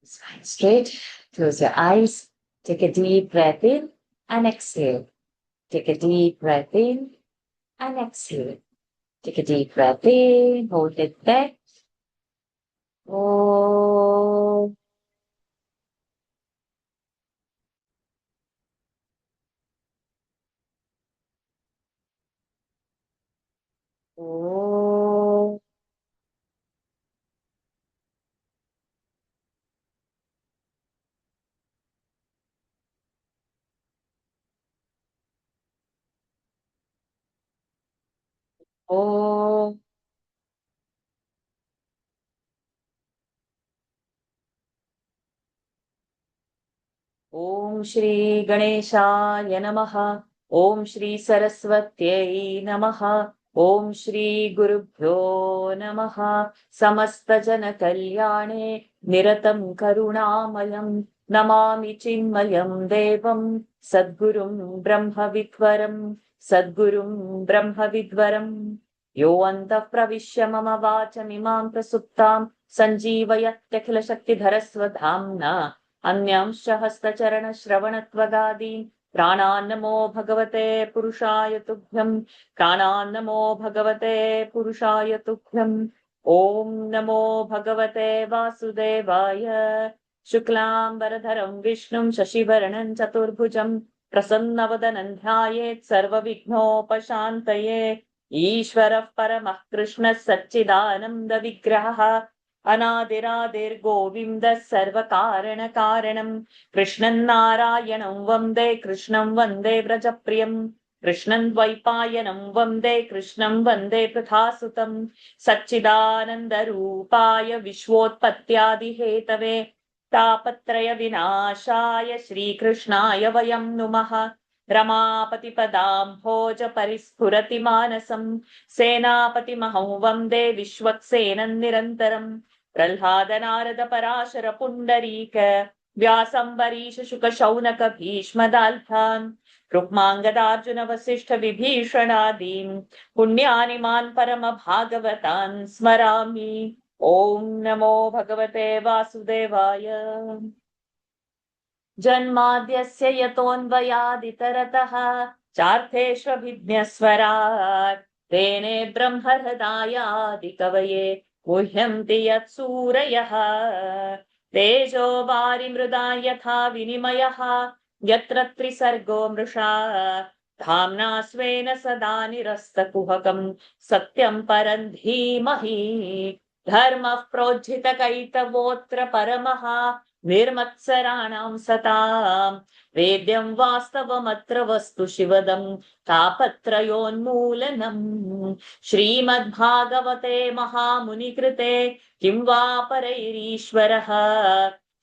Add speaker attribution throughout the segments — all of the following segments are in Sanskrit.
Speaker 1: Spine straight. Close your eyes. Take a deep breath in and exhale. Take a deep breath in and exhale. Take a deep breath in. Hold it back. Oh, oh, oh. ॐ श्री गणेशाय नमः। ॐ श्री सरस्वत्यै नमः। ॐ श्री गुरुभ्यो नमः। समस्तजनकल्याणे निरतं करुणामयं नमामि चिन्मयं देवं सद्गुरुं ब्रह्मविद्वरं सद्गुरुं ब्रह्मविद्वरम्। यो अन्तः प्रविश्य मम वाचमिमां प्रसुप्तां सञ्जीवयत्यखिलशक्तिधरस्वधाम्ना अन्यांश्च हस्तचरणश्रवणत्वगादीन् प्राणान्नमो भगवते पुरुषाय तुभ्यम्। प्राणान्नमो भगवते पुरुषाय तुभ्यम्। ॐ नमो भगवते वासुदेवाय। शुक्लाम्बरधरं विष्णुं शशिवर्णं चतुर्भुजं प्रसन्नवदनं ध्यायेत् सर्वविघ्नोपशान्तये। ईश्वरः परमः कृष्णः सच्चिदानन्दविग्रहः अनादिरादिर्गोविन्दः सर्वकारणकारणम्। कृष्णं नारायणं वन्दे कृष्णं वन्दे व्रजप्रियम्। कृष्णं द्वैपायनं वन्दे कृष्णं वन्दे पृथासुतम्। सच्चिदानन्दरूपाय विश्वोत्पत्त्यादिहेतवे तापत्रय विनाशाय श्रीकृष्णाय वयं नुमः। रमापतिपदाम्भोज परिस्फुरति मानसम्। सेनापतिमहं वन्दे विश्वक्सेनं निरन्तरम्। प्रह्लादनारद पराशर पुण्डरीक व्यासम्बरीश शुक शौनक भीष्मदाल्भान् रुक्माङ्गदार्जुन वसिष्ठ विभीषणादीन् पुण्यानि मान् परम भागवतान् स्मरामि। ॐ नमो भगवते वासुदेवाय। जन्माद्यस्य यतोऽन्वयादितरतः चार्थेष्वभिज्ञस्वराट् तेने ब्रह्महृदायादिकवये मुह्यन्ति यत्सूरयः। तेजो वारिमृदा यथा विनिमयः यत्र त्रिसर्गो मृषा धाम्ना स्वेन सदा निरस्तकुहकम् सत्यं परं धीमहि। धर्मः प्रोज्झितकैतवोऽत्र परमः निर्मत्सराणां सताम् वेद्यं वास्तवमत्र वस्तु शिवदं तापत्रयोन्मूलनम्। श्रीमद्भागवते महामुनिकृते किं वा परैरीश्वरः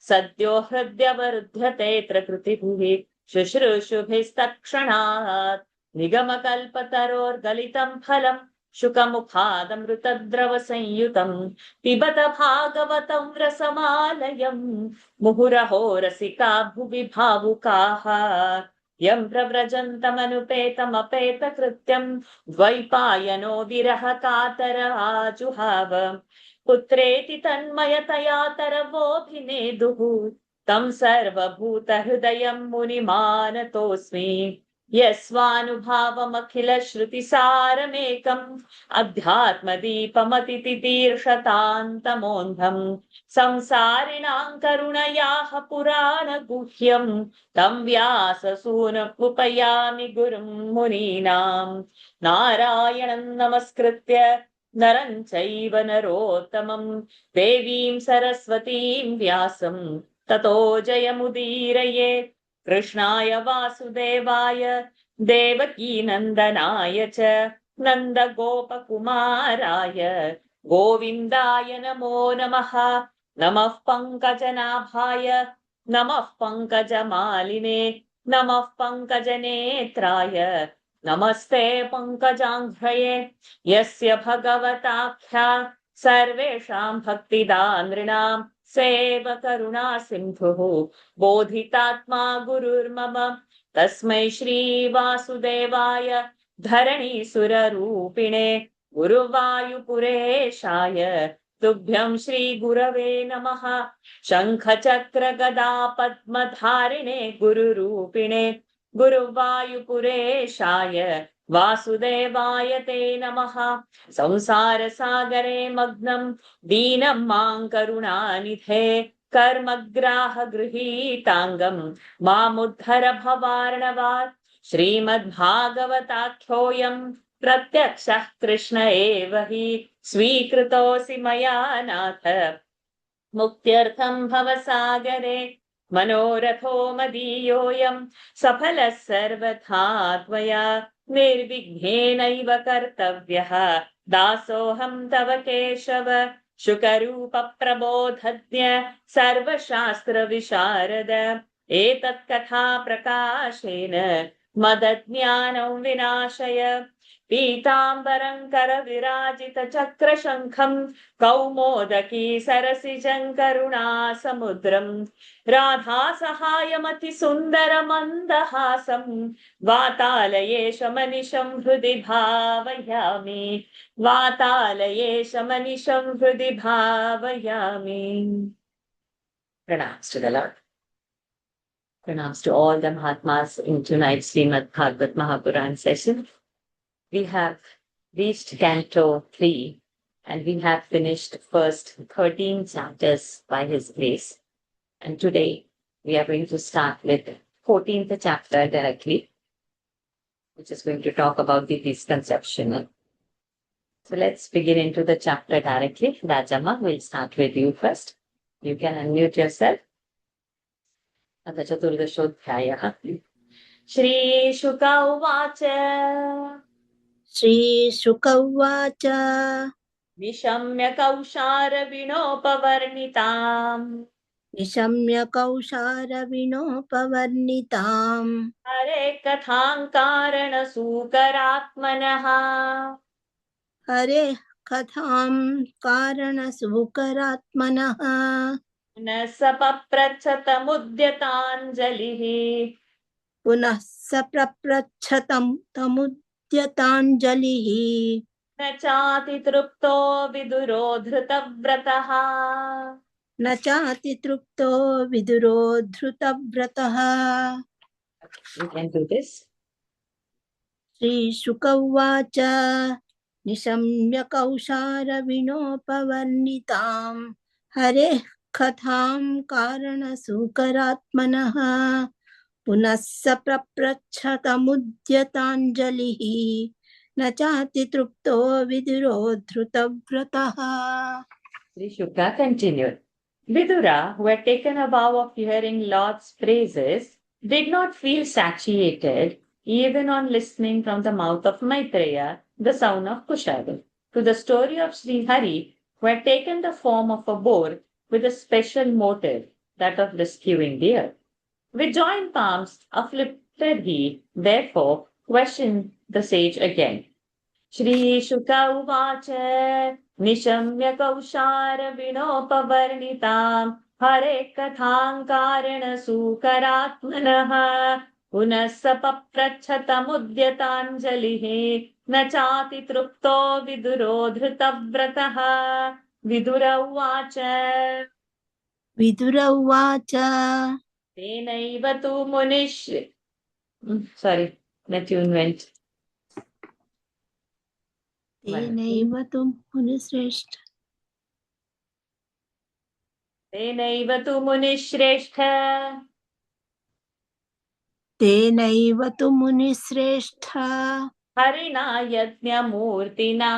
Speaker 1: सद्यो हृद्यवरुध्यते प्रकृतिभिः शुश्रूषुभिस्तत्क्षणात्। निगमकल्पतरोर्गलितं फलं शुकमुखादमृतद्रव संयुतम् पिबत भागवतं रसमालयम्। मुहुरहो रसिका भुवि भावुकाः यं प्रव्रजन्तमनुपेतमपेतकृत्यं द्वैपायनो विरह कातर आजुहाव। पुत्रेति तन्मयतया तरवोऽभिनेदुः तं सर्वभूतहृदयं मुनिमानतोऽस्मि। यस्वानुभावमखिलश्रुतिसारमेकम् अध्यात्मदीपमतितितीर्षतान्तमोऽन्धम् संसारिणां करुणयाः पुराणगुह्यम् तं व्याससूनुमुपयामि गुरुं मुनीनाम्। नारायणं नमस्कृत्य नरं चैव नरोत्तमं देवीं सरस्वतीं व्यासं ततो जयमुदीरयेत्। कृष्णाय वासुदेवाय देवकीनन्दनाय च नन्दगोपकुमाराय गोविन्दाय नमो नमः। नमः पङ्कजनाभाय नमः पङ्कजमालिने नमः पङ्कजनेत्राय नमस्ते पङ्कजाङ्घ्रये। यस्य भगवताख्या सर्वेषां भक्तिदानृणां सेवकरुणा सिन्धुः बोधितात्मा गुरुर्मम तस्मै श्री वासुदेवाय धरणीसुररूपिणे गुरुवायुपुरेशाय तुभ्यं श्री गुरवे नमः। शंख चक्र गदा पद्मधारिणे गुरुरूपिणे गुरुवायुपुरेशाय वासुदेवाय ते नमः। संसार सागरे मग्नं दीनं मां करुणानिधे कर्मग्राह गृहीतांगं मामुद्धर भवार्णवात्। श्रीमद्भागवताख्योऽयं प्रत्यक्षः कृष्ण एव हि स्वीकृतोऽसि मया नाथ मुक्त्यर्थं भवसागरे। मनोरथो मदीयोऽयं सफलः सर्वथा त्वया निर्विघ्नेनैव कर्तव्यः दासोऽहं तव केशव। शुकरूप प्रबोधज्ञ सर्वशास्त्र विशारद एतत् कथा प्रकाशेन मदज्ञानं विनाशय। पीताम्बरं करविराजित चक्रशङ्खं कौमोदकी सरसिजं करुणासमुद्रं राधासहायमति सुन्दरमन्दहासं वातालयेशमनिशं हृदि भावयामि। वातालयेशमनिशं हृदि भावयामि। Pranams to the Lord. Pranams to all the Mahatmas in tonight's Srimad Bhagavad Mahapuran session. We have reached Canto 3 and we have finished first 13 chapters by His grace. And today we are going to start with 14th chapter directly, which is going to talk about the misconception. So let's begin into the chapter directly. Rajamma, we'll start with you first. You can unmute yourself. अथ चतुर्दशोऽध्यायः। श्रीशुक उवाच
Speaker 2: श्रीशुक उवाच
Speaker 1: निशम्य कौशारविणोपवर्णिताम्
Speaker 2: निशम्य कौशारविणोपवर्णिताम्
Speaker 1: हरे कथां कारणसूकरात्मनः
Speaker 2: हरे कथां कारणसूकरात्मनः
Speaker 1: न स पप्रच्छतमुद्यताञ्जलिः
Speaker 2: पुनः स प्रप्रच्छतं तमुद्यताञ्जलिः
Speaker 1: न चातितृप्तो विदुरो धृतव्रतः
Speaker 2: न चातितृप्तो विदुरो धृतव्रतः।
Speaker 1: You can do this.
Speaker 2: श्रीशुक उवाच निशम्य कौशारविणोपवर्णिताम् हरेः कथां कारणसूकरात्मनः पुनः स प्रप्रच्छतमुद्यताञ्जलिः न चातितृप्तो विदुरो धृतव्रतः।
Speaker 1: Sri Shuka continued. Vidura, who had taken a vow of hearing Lord's praises, did not feel satiated even on listening from the mouth of Maitreya, the son of Kushada, to the story of Sri Hari, who had taken the form of a boar with a special motive, that of rescuing deer. With joined palms uplifted he, therefore, questioned the sage again. Shri Shuka uvacha निशम्य कौशारविणोपवर्णिताम् हरे कथां कारणसूकरात्मनः पुनः स पप्रच्छतमुद्यताञ्जलिः न चातितृप्तो विदुरो धृतव्रतः। विदुर उवाच
Speaker 2: विदुर उवाच
Speaker 1: तेनैव तु मुनिः sorry, the tune went.
Speaker 2: तेनैव तु मुनिश्रेष्ठ
Speaker 1: तेनैव तु मुनिश्रेष्ठ
Speaker 2: तेनैव तु मुनिश्रेष्ठ
Speaker 1: हरिणा यज्ञमूर्तिना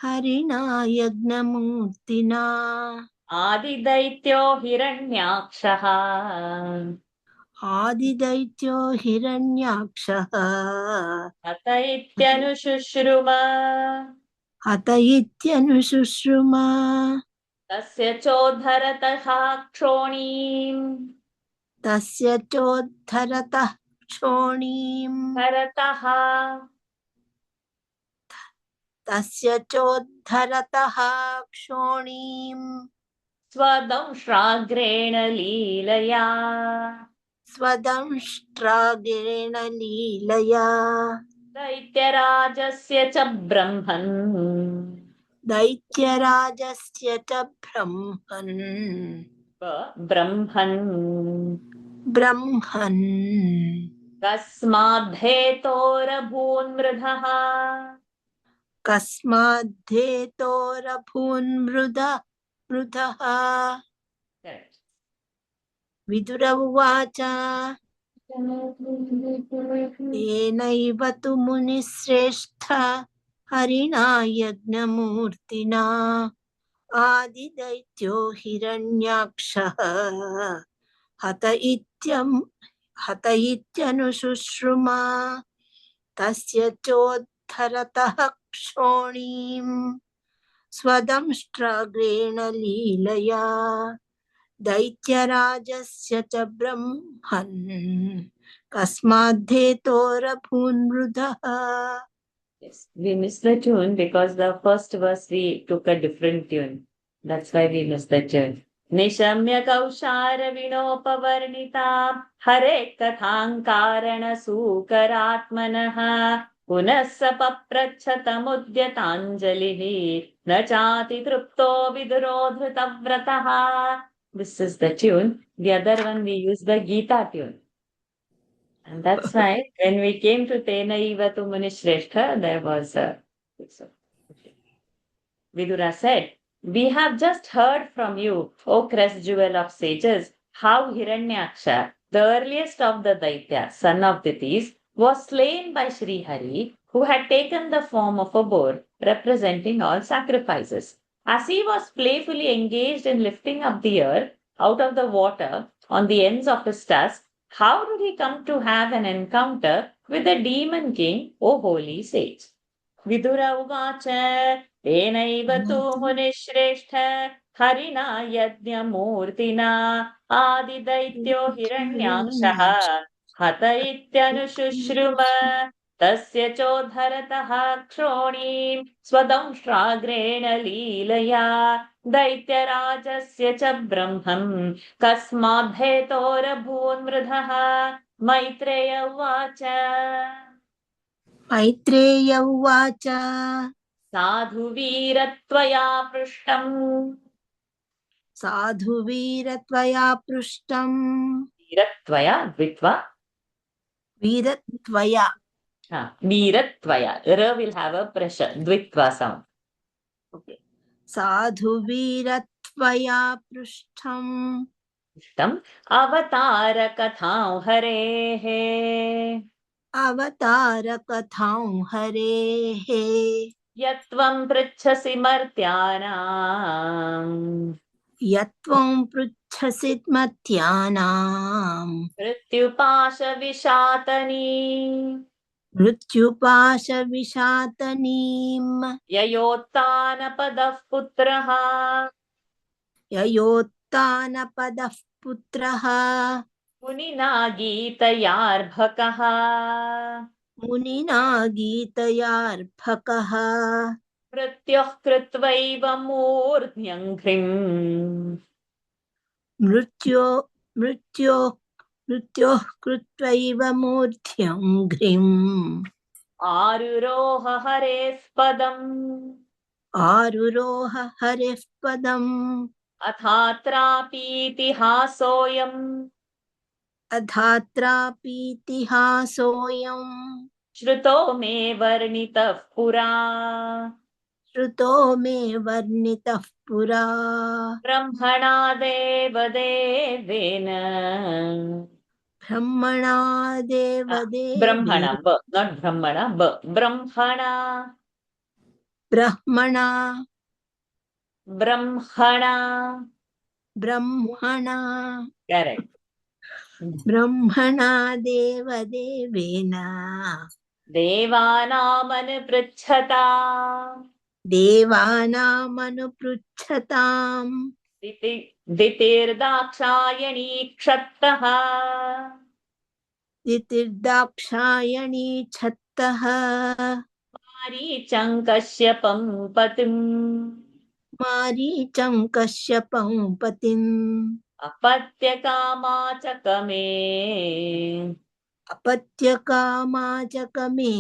Speaker 2: हरिणा यज्ञमूर्तिना
Speaker 1: आदिदैत्यो हिरण्याक्षः
Speaker 2: आदिदैत्यो हिरण्याक्षः
Speaker 1: हत इत्यनुशुश्रुम
Speaker 2: हत इत्यनुशुश्रुम
Speaker 1: तस्य चोद्धरतः क्षोणीम्
Speaker 2: तस्य चोद्धरतः क्षोणीम्
Speaker 1: भरतः
Speaker 2: तस्य चोद्धरतः क्षोणीम्
Speaker 1: स्वदंष्ट्राग्रेण लीलया
Speaker 2: स्वदंष्ट्राग्रेण लीलया
Speaker 1: दैत्यराजस्य च ब्रह्मन्
Speaker 2: दैत्यराजस्य च ब्रह्मन्
Speaker 1: ब्रह्मन्
Speaker 2: ब्रह्मन्
Speaker 1: कस्माद्धेतोरभून्मृधः
Speaker 2: कस्माद्धेतोरभून्मृधः
Speaker 1: Correct.
Speaker 2: विदुर उवाच तेनैव तु मुनिश्रेष्ठ हरिणा यज्ञमूर्तिना आदिदैत्यो हिरण्याक्षः हत इत्यनुशुश्रुमा तस्य चोद्धरतः क्षोणीम् स्वदंष्ट्राग्रेण लीलया दैत्यराजस्य च ब्रह्मन् कस्माद्धेतोरभून्मृधः.
Speaker 1: Yes, we missed the tune because the first verse we took a different tune. That's why we missed the tune. निशम्य कौशारविणोपवर्णिता हरे कथां कारणसूकरात्मनः पुनः स पप्रच्छतमुद्यताञ्जलिः न चाति तृप्तो विदुरो धृतव्रतः. This is the tune. The other one we use the Gita tune. And that's why when we came to Tenaiva tu Munishrestha, there was a Vidura said, we have just heard from you, O crest jewel of sages, how Hiranyaksha, the earliest of the Daityas, son of Ditis, was slain by Sri Hari, who had taken the form of a boar, representing all sacrifices. As he was playfully engaged in lifting up the earth out of the water on the ends of his tusks, how did he come to have an encounter with the demon king, O holy sage? Vidura uvacha तेनैव तु मुनिश्रेष्ठ हरिणा यज्ञमूर्तिना आदिदैत्यो हिरण्याक्षः हत इत्यनुशुश्रुम तस्य चोद्धरतः क्षोणीं स्वदंष्ट्राग्रेण लीलया दैत्यराजस्य च ब्रह्मम् कस्माद्धेतोरभून्मृधः. मैत्रेय उवाच
Speaker 2: मैत्रेय उवाच
Speaker 1: साधुवीरत्वया पृष्टम्
Speaker 2: साधुवीरत्वया पृष्टम्
Speaker 1: वीरत्वया द्वित्वा
Speaker 2: वीरत्वया
Speaker 1: वीरत्वया र will have a pressure द्वित्वा sound.
Speaker 2: Okay. साधुवीरत्वया पृष्टम्
Speaker 1: पृष्टम् अवतारकथां हरेः
Speaker 2: अवतारकथां हरेः
Speaker 1: यत्त्वं पृच्छसि मर्त्यानाम्
Speaker 2: यत्त्वं पृच्छसि मत्यानां
Speaker 1: मृत्युपाशविशातनी
Speaker 2: मृत्युपाशविशातनीं
Speaker 1: ययोत्तानपदः पुत्रः
Speaker 2: ययोत्तानपदः पुत्रः
Speaker 1: मुनिना गीतयार्भकः
Speaker 2: मुनिना गीतयार्भकः
Speaker 1: मृत्युः कृत्वैव मूर्ध्न्यङ्घ्रिम्
Speaker 2: मृत्योः कृत्वैव मूर्ध्यङ्घ्रिम्
Speaker 1: आरुरोह हरेः पदम्
Speaker 2: आरुरोह हरेः पदम्
Speaker 1: अथात्रापीतिहासोऽयम्
Speaker 2: अधात्रापीतिहासोऽयम्
Speaker 1: श्रुतो मे वर्णितः पुरा
Speaker 2: श्रुतो मे वर्णितः पुरा
Speaker 1: ब्रह्मणा देवदेवेन
Speaker 2: ब्रह्मणा
Speaker 1: ब्रह्मणा
Speaker 2: देवदेवेन
Speaker 1: not ब्रह्मणा ब्रह्मणा
Speaker 2: ब्रह्मणा
Speaker 1: ब्रह्मणा
Speaker 2: ब्रह्मणा
Speaker 1: correct
Speaker 2: ब्रह्मणा देवदेवेन
Speaker 1: देवानामनुपृच्छता
Speaker 2: देवानामनुपृच्छताम्
Speaker 1: दितिर्दाक्षायणी क्षत्तः
Speaker 2: दितिर्दाक्षायणी छत्तः
Speaker 1: मारीचं कश्यपं पतिम्
Speaker 2: मारीचं कश्यपं पतिम्
Speaker 1: अपत्यकामा च कमे
Speaker 2: अपत्यकामाचकमे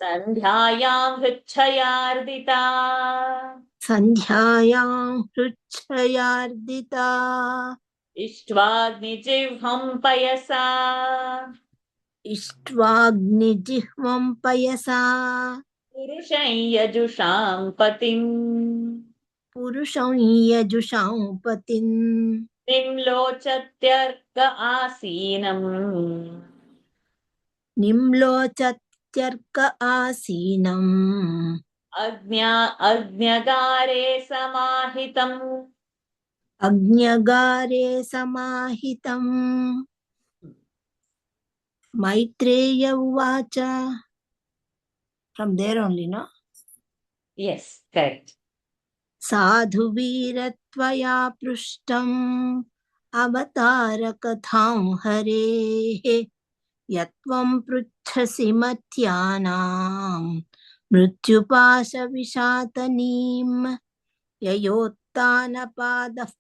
Speaker 1: सन्ध्यायां हृच्छयार्दिता
Speaker 2: सन्ध्यायां हृच्छयार्दिता
Speaker 1: इष्ट्वाग्निजिह्वं पयसा
Speaker 2: इष्ट्वाग्निजिह्वं पयसा
Speaker 1: पुरुषं यजुषां पतिम्
Speaker 2: पुरुषं यजुषां पतिम्
Speaker 1: निम्लोचत्यर्क आसीनम्
Speaker 2: निम्लोचत्यर्क आसीनम्
Speaker 1: अग्न्यगारे समाहितम्
Speaker 2: अग्न्यगारे समाहितम् मैत्रेय उवाच from there only no
Speaker 1: Yes, correct.
Speaker 2: साधुवीरत्वया पृष्टम् अवतारकथां हरेः यत्त्वं पृच्छसि मत्यानां मृत्युपाशविशातनीम् ययोत्तानपदः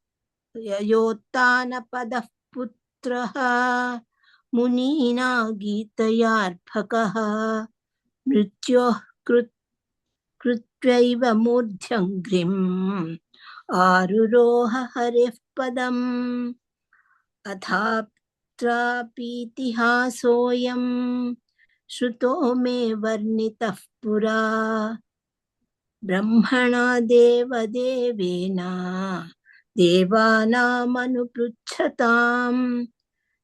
Speaker 2: पुत्रः मुनीना गीतयार्भकः मृत्योः कृत्वैव मूर्ध्यङ्घ्रिम् आरुरोह हरेः पदम् अथात्रापीतिहासोऽयं श्रुतो मे वर्णितः पुरा ब्रह्मणा देवदेवेन देवानामनुपृच्छताम्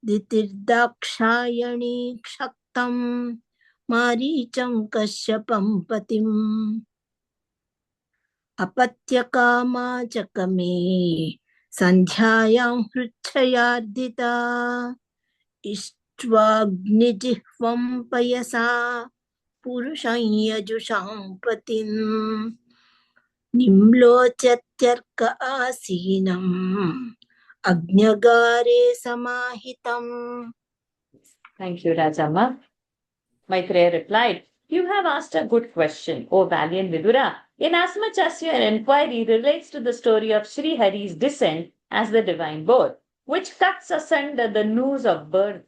Speaker 2: दितिर्दाक्षायणी क्षक्तं मारीचं कश्यपं पतिम् अपत्यकामाचकमे सन्ध्यायां हृच्छयार्दिता इष्ट्वाग्निजिह्वं पयसा पुरुषं यजुषां पतिम् निम्लोचत्यर्क आसीनम् अग्न्यगारे समाहितम्
Speaker 1: Thank you, Rajamma. Maitreya replied, "You have asked a good question, O valiant Vidura, inasmuch as your inquiry relates to the story of Sri Hari's descent as the divine boar, which cuts asunder the noose of birth,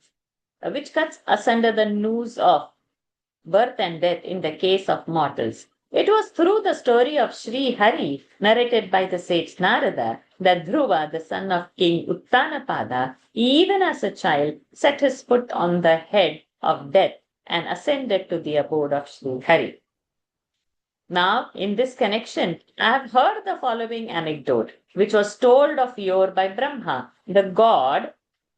Speaker 1: birth and death in the case of mortals. It was through the story of Sri Hari, narrated by the sage Narada, that Dhruva, the son of King Uttanapada, even as a child, set his foot on the head of death and ascended to the abode of Sri Hari." Now, in this connection, I have heard the following anecdote, which was told of yore by Brahma, the god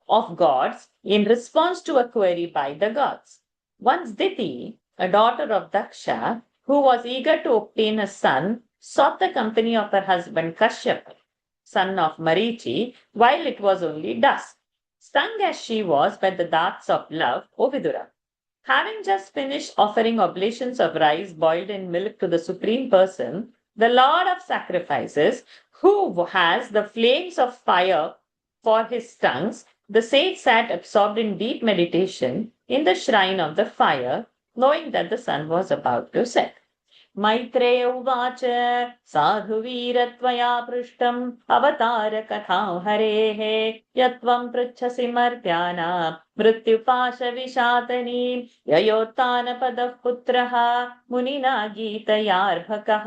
Speaker 1: of gods, in response to a query by the gods. Once Diti, a daughter of Daksha, who was eager to obtain a son, sought the company of her husband Kashyapa, son of Marichi, while it was only dusk. Stung as she was by the darts of love, O Vidura, having just finished offering oblations of rice boiled in milk to the Supreme Person, the Lord of Sacrifices, who has the flames of fire for his tongues, the sage sat absorbed in deep meditation in the shrine of the fire, knowing that the sun was about to set. Maitreya उवाच साधुवीरत्वया पृष्टम् अवतारकथां हरेः यत्त्वं पृच्छसि मर्त्यानां मृत्युपाशविशातनीं ययोत्तानपदः पुत्रः मुनिना गीतयार्भकः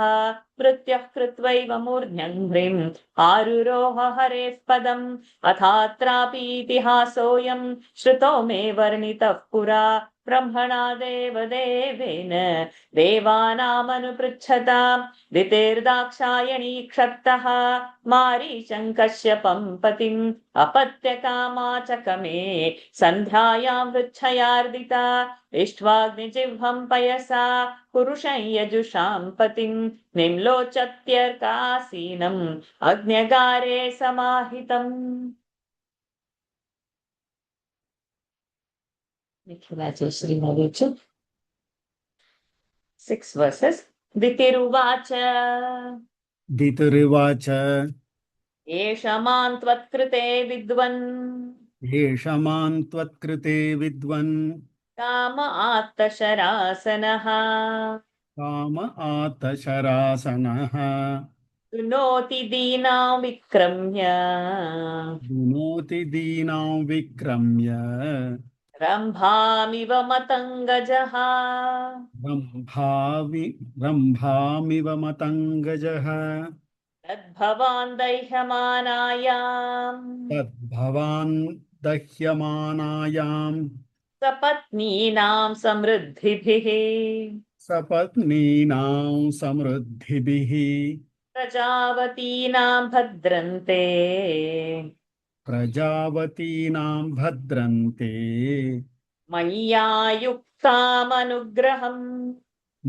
Speaker 1: मृत्युः कृत्वैव मूर्ध्न्यङ्घ्रिम् आरुरोह हरेः पदम् अथात्रापीतिहासोऽयं श्रुतो मे वर्णितः पुरा ब्रह्मणा देवदेवेन देवानामनुपृच्छताम् दितिर्दाक्षायणी क्षत्तः मारीचं कश्यपं पतिम् अपत्यकामाचकमे सन्ध्यायां हृच्छयार्दिता इष्ट्वाग्निजिह्वं पयसा पुरुषं यजुषां पतिम् निम्लोचत्यर्कासीनम् अग्न्यगारे समाहितम्. Nikhilajeshri narrated 6 verses. Ditiruvacha
Speaker 3: दितुरिवाच
Speaker 1: एषमां त्वत्कृते विद्वन्
Speaker 3: येषमां त्वत्कृते विद्वन्
Speaker 1: काम आत्तशरासनः
Speaker 3: काम आतशरासनः
Speaker 1: शुनोति दीनां विक्रम्य
Speaker 3: दुनोति दीनां विक्रम्य
Speaker 1: रम्भामिव मतङ्गजः
Speaker 3: रम्भामिव मतङ्गजः
Speaker 1: तद्भवान् दह्यमानायाम्
Speaker 3: तद्भवान् दह्यमानायां
Speaker 1: सपत्नीनां समृद्धिभिः
Speaker 3: सपत्नीनां समृद्धिभिः
Speaker 1: प्रजावतीनां भद्रन्ते
Speaker 3: प्रजावतीनां भद्रन्ते
Speaker 1: मय्यायुक्तामनुग्रहम्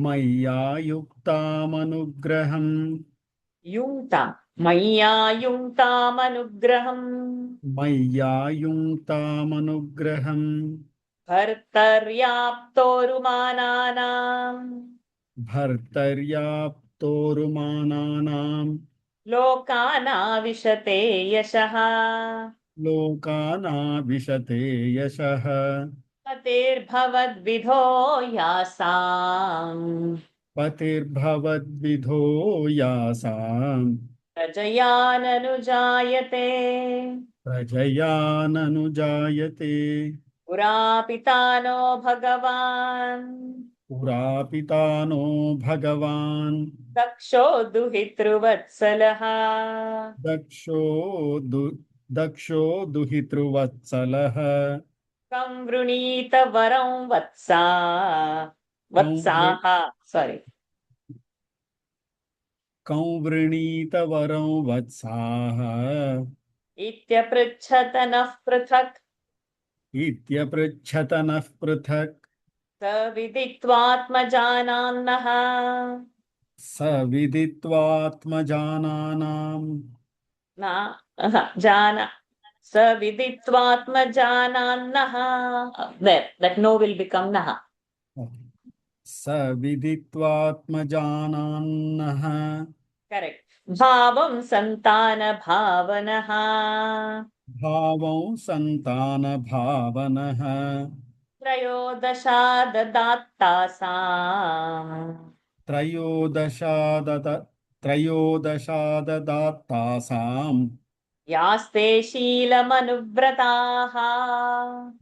Speaker 3: मय्यायुक्तामनुग्रहम्
Speaker 1: युङ्क्ताम् मय्यायुङ्क्तामनुग्रहम्
Speaker 3: मय्यायुक्तामनुग्रहम्
Speaker 1: भर्तर्याप्तोरुमानानाम्
Speaker 3: भर्तर्याप्तोरुमानानां
Speaker 1: लोकानाविशते यशः
Speaker 3: लोकानाविशते यशः
Speaker 1: पतिर्भवद्विधो यासाम्
Speaker 3: पतिर्भवद्विधो यासाम्
Speaker 1: प्रजयाननुजायते
Speaker 3: प्रजयाननुजायते
Speaker 1: पुरापितानो भगवान्
Speaker 3: पुरापितानो भगवान्
Speaker 1: दक्षो दुहितृवत्सलः
Speaker 3: दक्षो दु दक्षो दुहितृवत्सलः
Speaker 1: कं वृणीत वरं वत्साः sorry
Speaker 3: कं वृणीत वरं वत्साः
Speaker 1: इत्यपृच्छत नः पृथक्
Speaker 3: इत्यपृच्छत नः पृथक्
Speaker 1: स विदित्वात्मजानान्नः
Speaker 3: स विदित्वात्मजानानां
Speaker 1: स विदित्वात्मजानान्नः that no will become नः
Speaker 3: स विदित्वात्मजानान्नः
Speaker 1: correct भावं संतान भावनः
Speaker 3: भावं सन्तानभावनः त्रयोदशाददात्तासाम्
Speaker 1: यास्ते शीलमनुव्रताः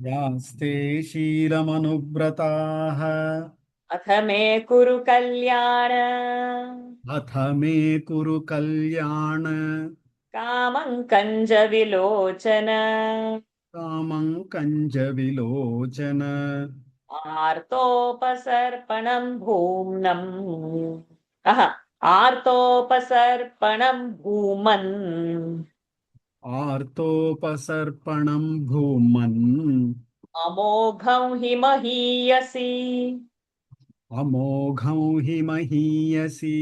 Speaker 3: यास्ते शीलमनुव्रताः
Speaker 1: अथ मे कुरु कल्याण
Speaker 3: अथ मे कुरु कल्याण
Speaker 1: कामं कञ्ज विलोचन
Speaker 3: कामं कञ्जविलोचन
Speaker 1: आर्तोपसर्पणं भूम्नम् आर्तोपसर्पणं भूमन्
Speaker 3: आर्तोपसर्पणं भूमन्
Speaker 1: अमोघं हि महीयसि
Speaker 3: अमोघं हि महीयसि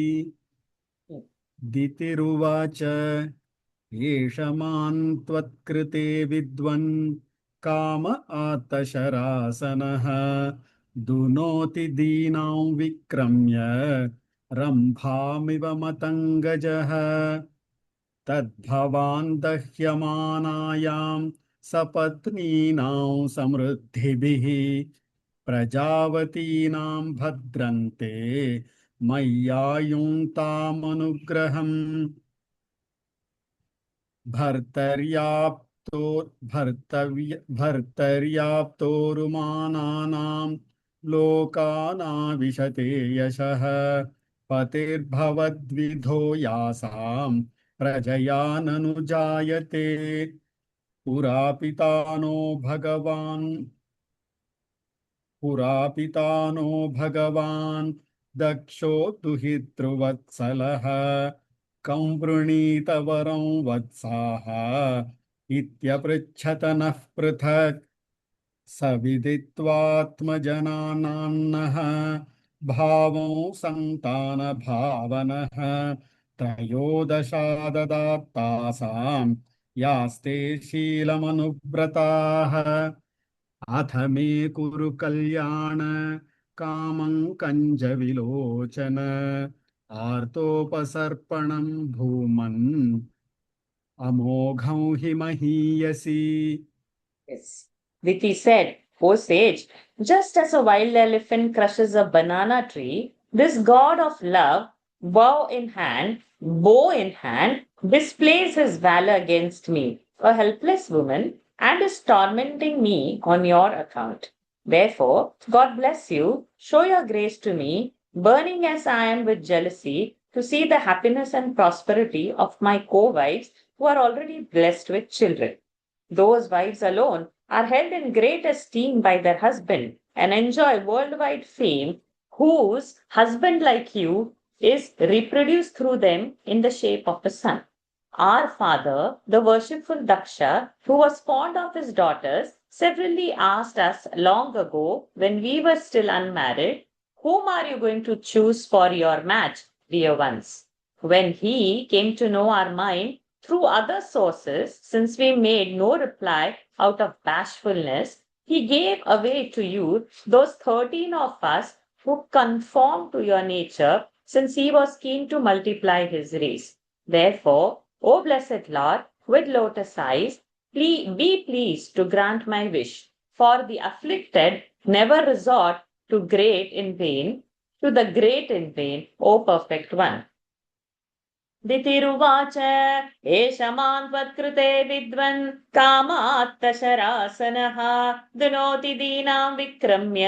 Speaker 3: दितिरुवाच एष मां त्वत्कृते विद्वन् काम आतशरासनः दुनोति दीनां विक्रम्य रम्भामिव मतङ्गजः तद्भवान् दह्यमानायां सपत्नीनां समृद्धिभिः प्रजावतीनां भद्रन्ते मय्यायुङ्क्तामनुग्रहम् भर्तर्याप्तोरुमानानां लोकानाविशते यशः पतिर्भवद्विधो यासां प्रजयाननुजायते पुरापितानो भगवान् दक्षो दुहितृवत्सलः कं वृणीत वरं वत्साः इत्यपृच्छत नः पृथक् स विदित्वात्मजनानान्नः भावं सन्तानभावनः त्रयोदशाददात्तासां यास्ते शीलमनुव्रताः अथ मे कुरु कल्याण कामं कञ्जविलोचन आर्तोपसर्पणं भूमन् अमोघं हि महीयसि.
Speaker 1: Yes. Viti said, O sage, just as a wild elephant crushes a banana tree, this god of love, bow in hand, displays his valor against me, a helpless woman, and is tormenting me on your account. Therefore, God bless you, show your grace to me, burning as I am with jealousy, to see the happiness and prosperity of my co-wives who are already blessed with children. Those wives alone are held in great esteem by their husband and enjoy worldwide fame, whose husband, like you, is reproduced through them in the shape of a son. Our father, the worshipful Daksha, who was fond of his daughters, severally asked us long ago, when we were still unmarried, whom are you going to choose for your match, dear ones? When he came to know our mind through other sources, since we made no reply out of bashfulness, he gave away to you those 13 of us who conform to your nature, since he was keen to multiply his race. Therefore, O blessed Lord, with lotus eyes, be pleased to grant my wish. For the afflicted never resort to the great in vain, O perfect one. दितिरुवाच एष मां त्वत्कृते विद्वन् कामात्तशरासनः दुनोति दीनां विक्रम्य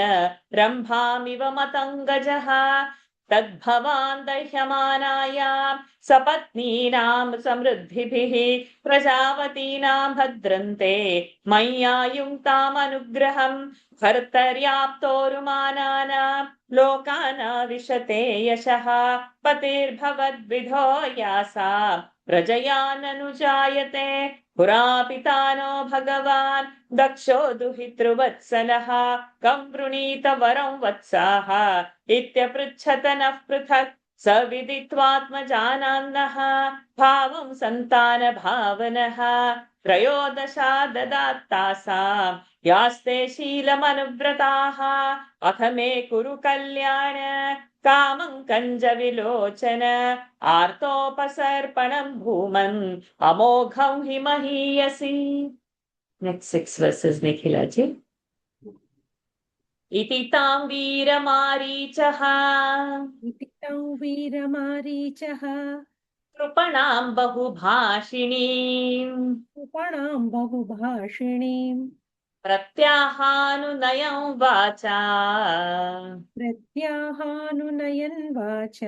Speaker 1: रम्भामिव मतङ्गजः तद्भवान् दह्यमानायां सपत्नीनां समृद्धिभिः प्रजावतीनां भद्रन्ते मय्या युङ्क्तामनुग्रहम् भर्तर्याप्तोरुमानानां लोकानाविशते यशः पतिर्भवद्विधो यासा प्रजया ननु जायते पुरा पितानो भगवान् दक्षो दुहितृवत्सलः कं वृणीत वरं वत्साः इत्यपृच्छत नः पृथक् स विदित्वात्मजानान्नः भावं सन्तानभावनः त्रयोदशा ददात्तासां यास्ते शीलमनुव्रताः अथ मे कुरु कल्याण कामं कञ्जविलोचन आर्तोपसर्पणं भूमन् अमोघं हि महीयसि. Next 6 verses, Nikhilaji. इति तां वीरमारीचः
Speaker 4: इति तं वीरमारीचः
Speaker 1: कृपणां बहुभाषिणीम्
Speaker 4: कृपणां बहुभाषिणीं
Speaker 1: प्रत्याहानुनयं वाचा
Speaker 4: प्रत्याहानुनयन् वाच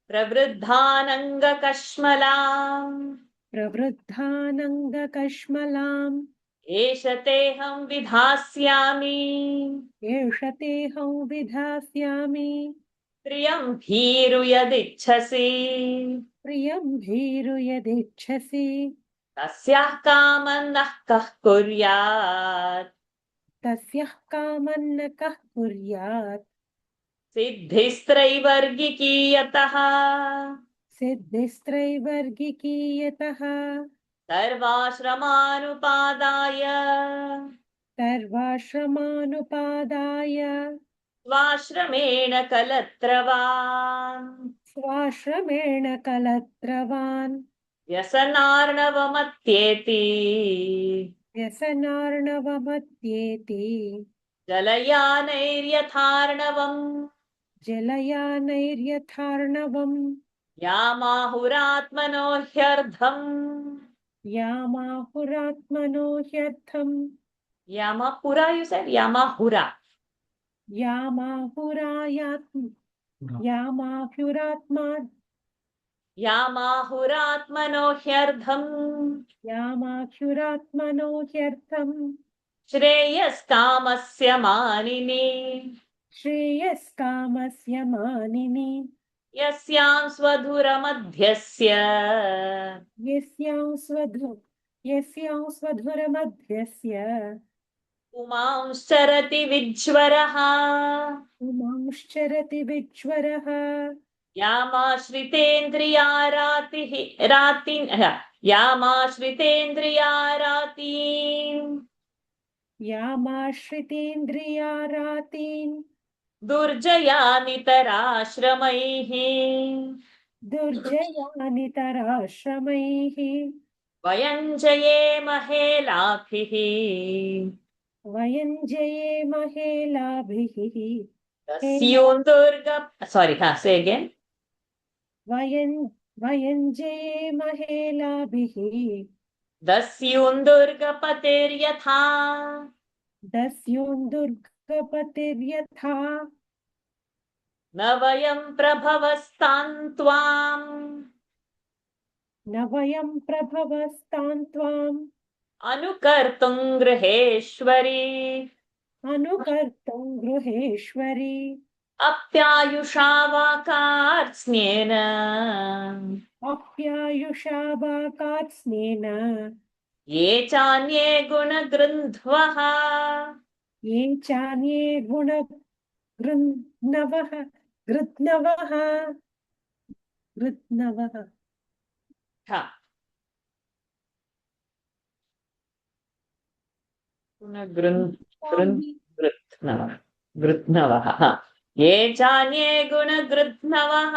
Speaker 1: प्रवृद्धानङ्गकश्मलाम्
Speaker 4: प्रवृद्धानङ्गकश्मलाम्
Speaker 1: एष तेऽहं विधास्यामि
Speaker 4: एष तेऽहं विधास्यामि
Speaker 1: प्रियं भीरु यदिच्छसि
Speaker 4: प्रियं भीरु यदिच्छसि
Speaker 1: तस्याः कामन्नः कः कुर्यात्
Speaker 4: तस्यः कामन्न कः कुर्यात्
Speaker 1: सिद्धिस्त्रैवर्गिकीयतः
Speaker 4: सिद्धिस्त्रैवर्गिकीयतः
Speaker 1: सर्वाश्रमानुपादाय
Speaker 4: सर्वाश्रमानुपादाय
Speaker 1: स्वाश्रमेण कलत्रवान्
Speaker 4: स्वाश्रमेण कलत्रवान्
Speaker 1: व्यसनार्णवमत्येति
Speaker 4: व्यसनार्णवमत्येति
Speaker 1: जलयानैर्यथार्णवम्
Speaker 4: जलयानैर्यथार्णवम्
Speaker 1: यामाहुरात्मनो ह्यर्धम्
Speaker 4: यामाहुरात्मनो ह्यर्थम्
Speaker 1: Yamapura, you said? Yamahura.
Speaker 4: यामाहुरायात्म यामाहुरात्मा
Speaker 1: Yamahuratmano ह्यर्धम्
Speaker 4: यामाहुरात्मनो ह्यर्थम्
Speaker 1: श्रेयस्कामस्य मानिनि
Speaker 4: श्रेयस्कामस्य मानिनि
Speaker 1: यस्यां स्वधुरमध्यस्य
Speaker 4: यस्यां स्वधुरमध्यस्य
Speaker 1: पुमांश्चरति विज्वरः
Speaker 4: उमांश्चरति विज्वरः
Speaker 1: यामाश्रितेन्द्रियारातिः यामाश्रितेन्द्रियारातीन्
Speaker 4: यामाश्रितेन्द्रियारातीन्
Speaker 1: दुर्जयानितराश्रमैः
Speaker 4: दुर्जयानितराश्रमैः
Speaker 1: वयं जयेमहे लाभिः
Speaker 4: वयं जयेमहे लाभिः
Speaker 1: तस्यों दुर्ग sorry say again
Speaker 4: वयं जयेमहे लाभिः
Speaker 1: दस्युन्दुर्गपतिर्यथा
Speaker 4: दस्युन्दुर्गपतिर्यथा
Speaker 1: न वयं प्रभवस्तान्त्वाम्
Speaker 4: न वयं प्रभवस्तान्त्वाम्
Speaker 1: अनुकर्तुं गृहेश्वरी
Speaker 4: अनुकर्तुं गृहेश्वरि
Speaker 1: अप्यायुषा वा कार्त्स्न्येन
Speaker 4: अप्यायुषा वा कार्त्स्नेन
Speaker 1: ये चान्ये गुणगृन्ध्वः
Speaker 4: ये चान्ये गुणगृह्णवः गृध्नवः गृध्नवः
Speaker 1: हा, गृध्नवः गृध्नवः हा। ये चान्ये गुणगृध्नवः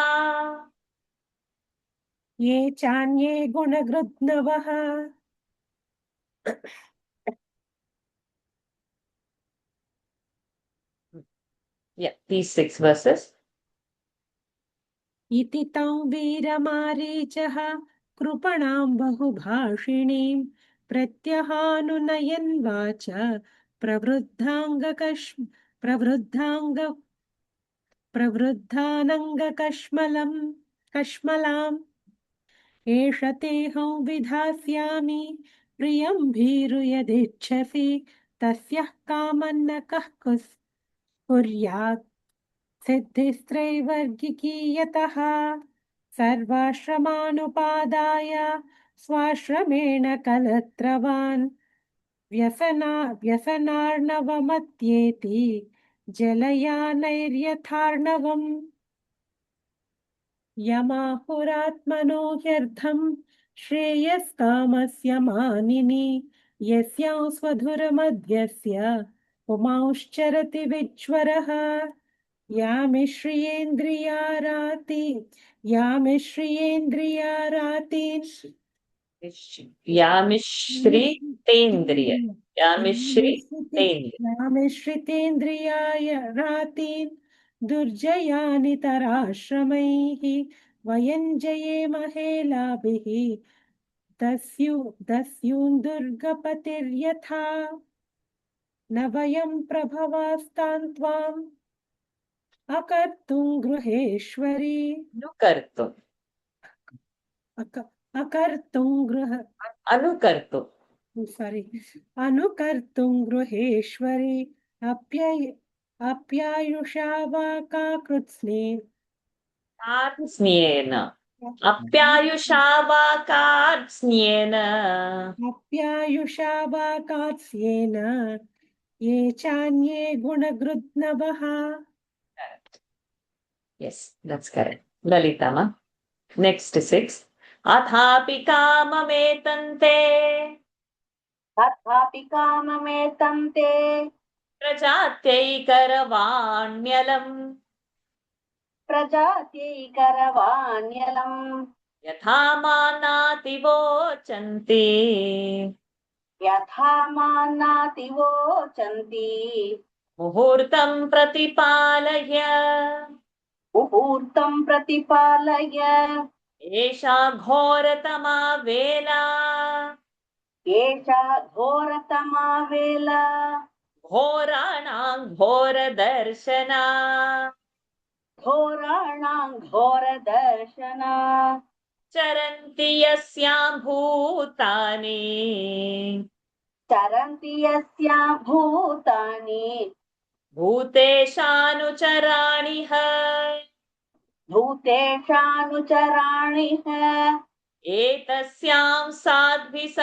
Speaker 4: ये चान्ये गुणगृध्नवः
Speaker 1: Yeah, these 6 verses.
Speaker 4: इति तं वीरमारीचः कृपणां बहुभाषिणीं प्रत्यहानुनयन् वाच कश्मलाम् एष तेऽहं विधास्यामि प्रियं भीरु यदिच्छसि तस्यः कामन्न कः कुर्यात् सिद्धिस्त्रैवर्गिकी यतः सर्वाश्रमानुपादाय स्वाश्रमेण कलत्रवान् व्यसनार्णवमत्येति जलयानैर्यथार्णवम् यमाहुरात्मनो ह्यर्थं श्रेयस्कामस्य मानिनि यस्यां स्वधुरमध्यस्य पुमांश्चरति विज्वरः यामिश्रियेन्द्रियाराति यामिश्रियेन्द्रियारातीन्
Speaker 1: यामिश्री तेन्द्रिय यामिश्री तेन्द्रिय
Speaker 4: यामिश्रितेन्द्रियाय रातीन् दुर्जयानि तराश्रमैः वयं जयेमहेलाभिः दस्युन्दुर्गपतिर्यथा न वयं प्रभवास्तान्त्वाम् अकर्तुं गृहेश्वरि
Speaker 1: अनुकर्तुम्
Speaker 4: अकर्तुं
Speaker 1: अनुकर्तुम्
Speaker 4: अनुकर्तुं गृहेश्वरि अप्यायुषा वा काकृत्स्ने
Speaker 1: कार्त्स्न्येन अप्यायुषा वा कार्त्स्न्येन
Speaker 4: अप्यायुषा वा कात्स्येन ये चान्ये गुणगृध्नवः
Speaker 1: Yes, that's correct. Lalita ma. Next 6. अथापि काममेतन्ते
Speaker 2: तथापि काममेतं ते
Speaker 1: प्रजात्यैकरवाण्यलम्
Speaker 2: प्रजात्यैकरवाण्यलम्
Speaker 1: यथा मानातिवोचन्ति
Speaker 2: यथा मानातिवोचन्ति
Speaker 1: मुहूर्तं प्रतिपालय
Speaker 2: मुहूर्तं प्रतिपालय
Speaker 1: एषा घोरतमा वेला
Speaker 2: एषा घोरतमा वेला
Speaker 1: घोराणां घोरदर्शना
Speaker 2: घोराणां घोरदर्शना
Speaker 1: चरन्ति यस्यां भूतानि
Speaker 2: चरन्ति यस्यां भूतानि
Speaker 1: भूतेशानुचराणि ह
Speaker 2: भूतेषानुचराणि ह
Speaker 1: एतस्यां साध्विसन्ध्यायाम्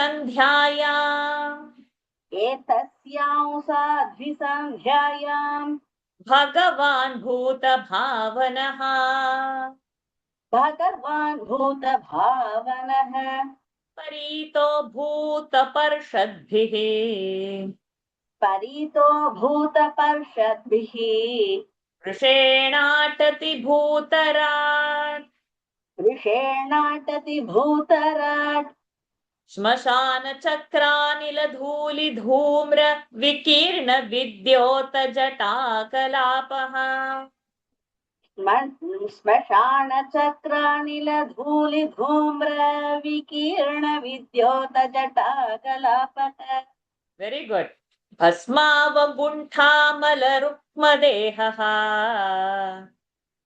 Speaker 2: एतस्यां साध्विसन्ध्यायां
Speaker 1: भगवान् भूतभावनः
Speaker 2: भगवान् भूतभावनः
Speaker 1: परीतो भूतपर्षद्भिः
Speaker 2: परीतो भूतपर्षद्भिः
Speaker 1: वृषेणाटति भूतराट्
Speaker 2: वृषेणाटति भूतराट् श्मशानचक्रानिलधूलिधूम्रविकीर्णविद्योतजटाकलापः
Speaker 1: Very good. भस्मावगुण्ठामलरुक्मदेहः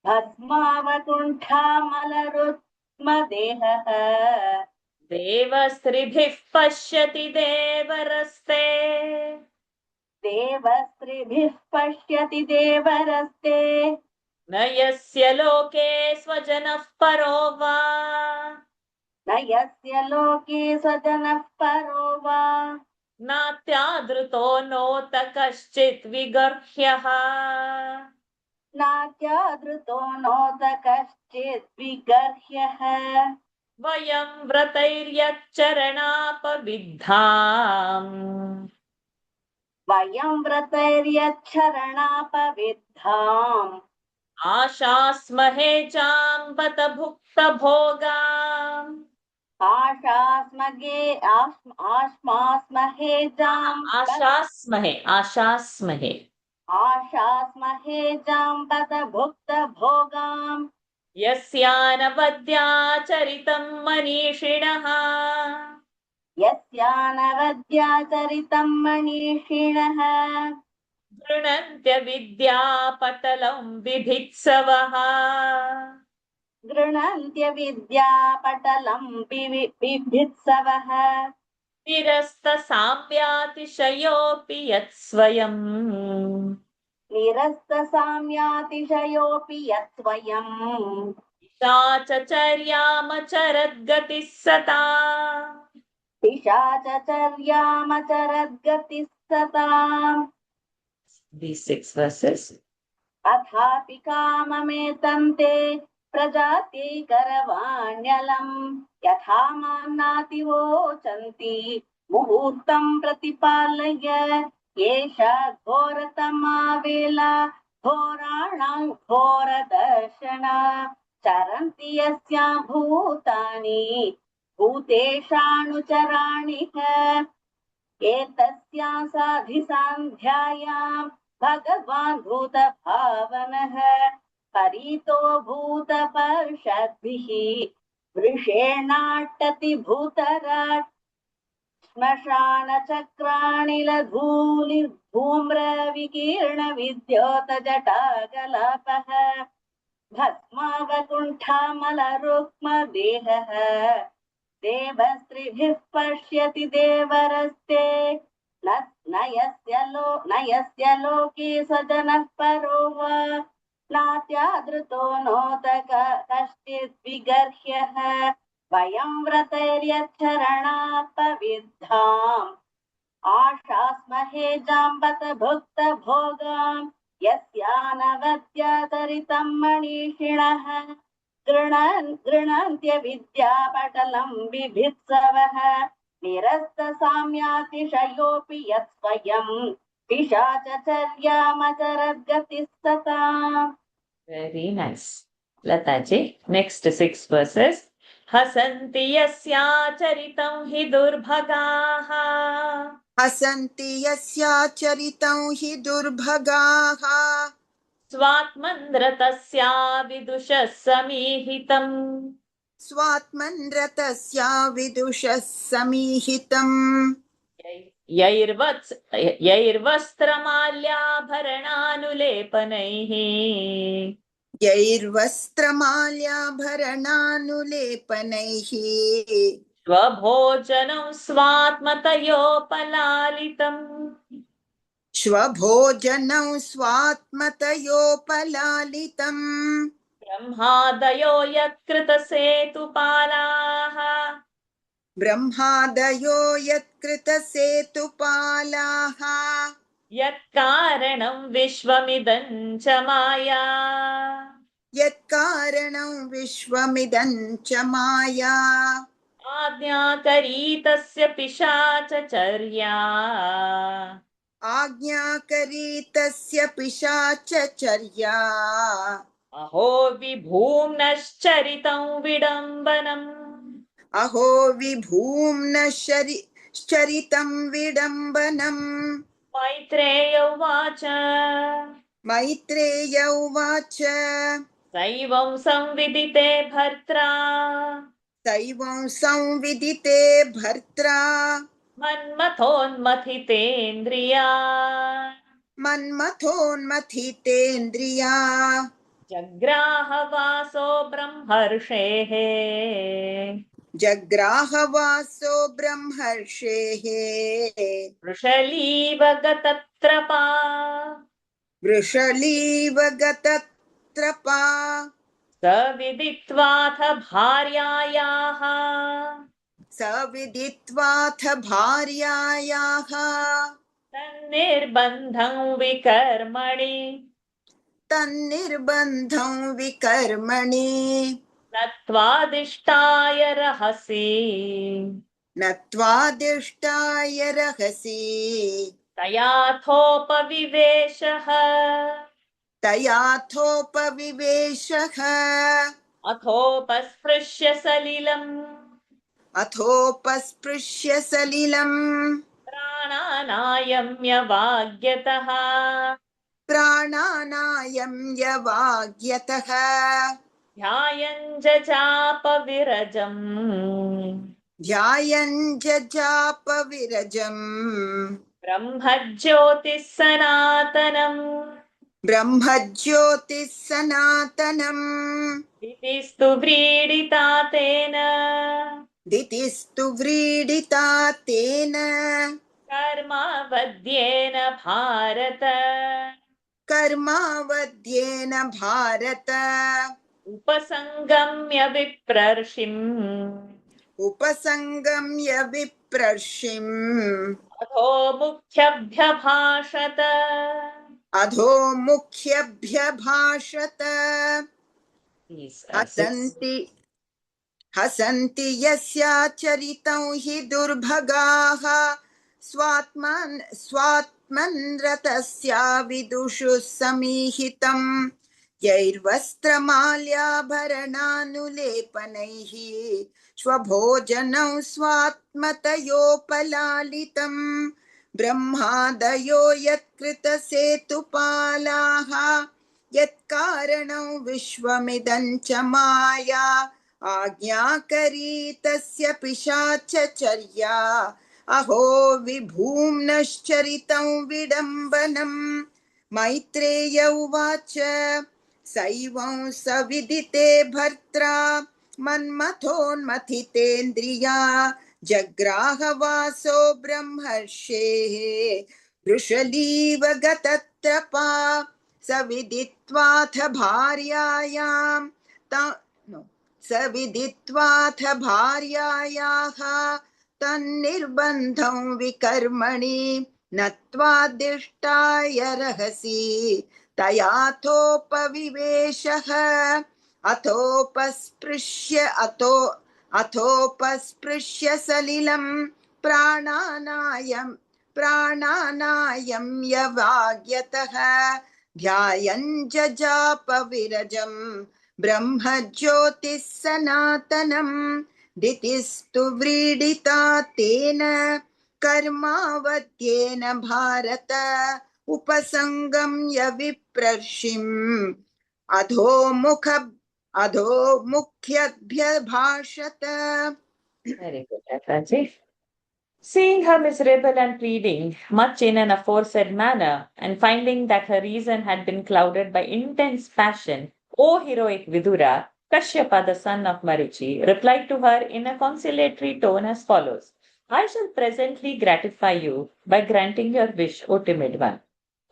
Speaker 2: भस्मावकुण्ठामलरुक्मदेहः
Speaker 1: देवस्त्रिभिः पश्यति देवरस्ते
Speaker 2: देवस्त्रिभिः पश्यति देवरस्ते
Speaker 1: न यस्य लोके स्वजनः परो वा
Speaker 2: न यस्य लोके स्वजनः परो वा
Speaker 1: नात्यादृतो नोत कश्चित् विगर्ह्यः
Speaker 2: नात्यादृतो नोत कश्चित् विगर्ह्यः
Speaker 1: वयं व्रतैर्यच्चरणापविद्धाम्
Speaker 2: वयं व्रतैर्यच्छरणापविद्धाम्
Speaker 1: आशास्महे चाम्बत भुक्तभोगाम्
Speaker 2: आश्मास्महे जाम्बत भुक्तभोगाम्
Speaker 1: यस्यानवद्याचरितं मनीषिणः
Speaker 2: यस्यानवद्याचरितं मनीषिणः
Speaker 1: गृह्णन्त्य विद्यापटलं विभित्सवः
Speaker 2: गृह्णन्त्य विद्यापटलं बिभित्सवः
Speaker 1: निरस्तसाम्यातिशयोऽपि यत्स्वयम्
Speaker 2: निरस्तसाम्यातिशयोऽपि यत्स्वयम्
Speaker 1: पिशाचचर्यामचरद्गतिः सता
Speaker 2: पिशाचचर्यामचरद्गतिः सताम्
Speaker 1: These 6 verses.
Speaker 2: अथापि काममेतन्ते प्रजात्यैकरवाण्यलम् यथा मान्नातिवोचन्ति मुहूर्तं प्रतिपालय एषा घोरतमा वेला घोराणां घोरदर्शना चरन्ति यस्या भूतानि भूतेषानुचराणि च एतस्यां साधिसान्ध्यायां भगवान् भूतभावनः परितो भूतपर्षद्भिः वृषेणाट्टति भूतराट् श्मशानचक्राणिलधूलिधूम्रविकीर्णविद्योतजटाकलापः भस्मावकुण्ठामलरुक्मदेहः देवस्त्रिभिः पश्यति देवरस्ते न यस्य लोके स्वजनः परो वा नात्यादृतो नोत कश्चित् विगर्ह्यः वयं व्रतैर्यच्छरणापविद्धाम् आशास्महे जाम्बत भुक्तभोगाम् यस्यानवद्याचरितं मनीषिणः गृह्णन्त्य विद्यापटलं बिभित्सवः निरस्तसाम्यातिशयोऽपि यत्स्वयं पिशाचचर्यामचरद्गतिः सताम्
Speaker 1: Very nice. Lataji, next 6 verses. हसन्ति यस्याचरितं हि दुर्भगाः
Speaker 5: हसन्ति यस्याचरितं हि दुर्भगाः
Speaker 1: स्वात्मन्द्रतस्या विदुषः समीहितम्
Speaker 5: स्वात्मन्रतस्या विदुषः समीहितम्
Speaker 1: यैर्वस्त्रमाल्याभरणानुलेपनैः
Speaker 5: यैर्वस्त्रमाल्याभरणानुलेपनैः
Speaker 1: स्वभोजनं स्वात्मतयोपलालितम्
Speaker 5: श्वभोजनं स्वात्मतयोपलालितम्
Speaker 1: ब्रह्मादयो यत्कृतसेतुपालाः
Speaker 5: ब्रह्मादयो यत्कृतसेतुपालाः
Speaker 1: यत्कारणं विश्वमिदं च माया
Speaker 5: यत्कारणं विश्वमिदं च माया
Speaker 1: आज्ञाकरी तस्य पिशाचचर्या
Speaker 5: आज्ञाकरी तस्य पिशाचचर्या
Speaker 1: अहो विभूम्नश्चरितं विडम्बनम्
Speaker 5: अहो विभूम्नश्चरितं विडम्बनम्
Speaker 1: मैत्रेय उवाच
Speaker 5: मैत्रेय उवाच
Speaker 1: Saivam samvidite bhartra
Speaker 5: दैवं संविदिते भर्त्रा
Speaker 1: मन्मथोन्मथितेन्द्रिया
Speaker 5: मन्मथोन्मथितेन्द्रिया
Speaker 1: जग्राहवासो ब्रह्मर्षेः
Speaker 5: जग्राहवासो ब्रह्मर्षेः
Speaker 1: वृषलीव गतत्रपा
Speaker 5: वृषलीव गतत्रपा
Speaker 1: स विदित्वाथ भार्यायाः
Speaker 5: स विदित्वाथ भार्यायाः
Speaker 1: तन्निर्बन्धं विकर्मणि
Speaker 5: तन्निर्बन्धं विकर्मणि
Speaker 1: नत्वादिष्टाय रहसि
Speaker 5: नत्वादिष्टाय रहसि
Speaker 1: तयाथोपविवेशः
Speaker 5: तयाथोपविवेशः
Speaker 1: अथोपस्पृश्य सलिलम्
Speaker 5: अथोपस्पृश्य सलिलम्
Speaker 1: प्राणानायम्यवाग्यतः
Speaker 5: प्राणानायम्यवाग्यतः
Speaker 1: ध्यायन् जजापविरजम्
Speaker 5: ध्यायन् जजापविरजम्
Speaker 1: ब्रह्मज्योतिः सनातनम्
Speaker 5: ब्रह्मज्योतिः सनातनम्
Speaker 1: दितिस्तु व्रीडिता तेन
Speaker 5: दितिस्तु व्रीडिता तेन
Speaker 1: कर्मावद्येन भारत
Speaker 5: कर्मावद्येन भारत
Speaker 1: उपसङ्गम्य विप्रर्षिम्
Speaker 5: उपसङ्गम्य विप्रर्षिम्
Speaker 1: अथो मुख्यभ्यभाषत
Speaker 5: अधो मुख्यभ्यभाषत हसन्ति हसन्ति यस्याचरितं हि दुर्भगाः स्वात्मन् रतस्या विदुषुः समीहितम् यैर्वस्त्रमाल्याभरणानुलेपनैः स्वभोजनौ स्वात्मतयोपलालितम् ब्रह्मादयो यत्कृतसेतुपालाः यत्कारणं विश्वमिदं च माया आज्ञाकरी तस्य पिशाचचर्या अहो विभूम्नश्चरितं विडम्बनम् मैत्रेय उवाच सैवं सविदिते भर्त्रा मन्मथोन्मथितेन्द्रिया जग्राहवासो ब्रह्मर्षेः वृषलीव गतत्रपा स विदित्वाथ भार्यायां स विदित्वाथ भार्यायाः तन्निर्बन्धं विकर्मणि नत्वादिष्टाय रहसि तयाथोपविवेशः अथोपस्पृश्य सलिलं प्राणानायम्यवाग्यतः ध्यायन् जजापविरजम् ब्रह्मज्योतिः सनातनम् दितिस्तु व्रीडिता तेन कर्मावद्येन भारत उपसङ्गम्य विप्रर्षिम् अधोमुख्यभ्यभाषत.
Speaker 1: Very good, Lataji. Seeing her miserable and pleading, much in an aforesaid manner, and finding that her reason had been clouded by intense passion, O heroic Vidura, Kashyapa, the son of Marichi, replied to her in a conciliatory tone as follows: I shall presently gratify you by granting your wish, O timid one.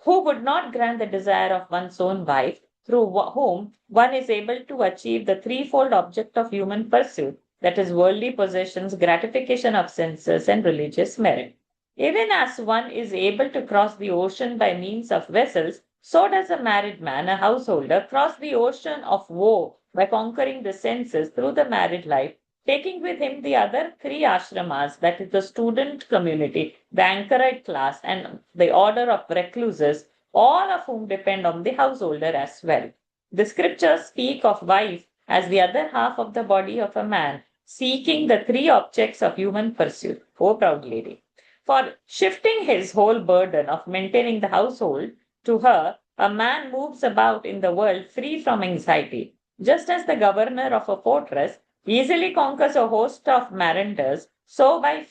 Speaker 1: Who would not grant the desire of one's own wife, through whom one is able to achieve the threefold object of human pursuit, that is, worldly possessions, gratification of senses, and religious merit? Even as one is able to cross the ocean by means of vessels, so does a married man, a householder, cross the ocean of woe by conquering the senses through the married life, taking with him the other three ashramas, that is, the student community, the anchorite class, and the order of recluses, all of whom depend on the householder as well. The scriptures speak of wife as the other half of the body of a man, seeking the three objects of human pursuit. O proud lady! For shifting his whole burden of maintaining the household to her, a man moves about in the world free from anxiety. Just as the governor of a fortress easily conquers a host of marauders, so by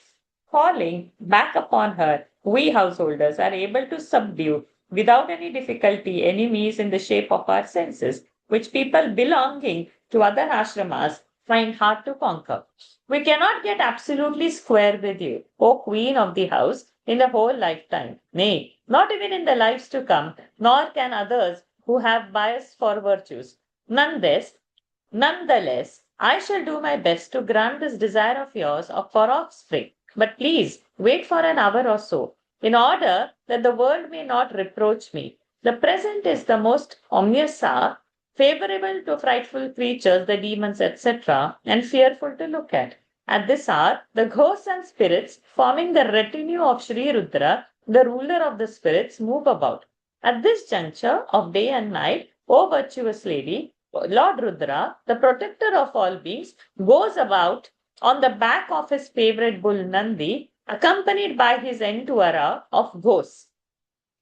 Speaker 1: falling back upon her, we householders are able to subdue without any difficulty enemies in the shape of our senses, which people belonging to other ashramas find hard to conquer. We cannot get absolutely square with you, O Queen of the house, in the whole lifetime. Nay, not even in the lives to come, nor can others who have bias for virtues. Nonetheless, I shall do my best to grant this desire of yours for offspring. But please wait for an hour or so, in order that the world may not reproach me. The present is the most ominous hour, favorable to frightful creatures, the demons, etc., and fearful to look at. At this hour, the ghosts and spirits forming the retinue of Sri Rudra, the ruler of the spirits, move about. At this juncture of day and night, O virtuous lady, Lord Rudra, the protector of all beings, goes about on the back of his favorite bull Nandi, accompanied by his entourage of ghosts.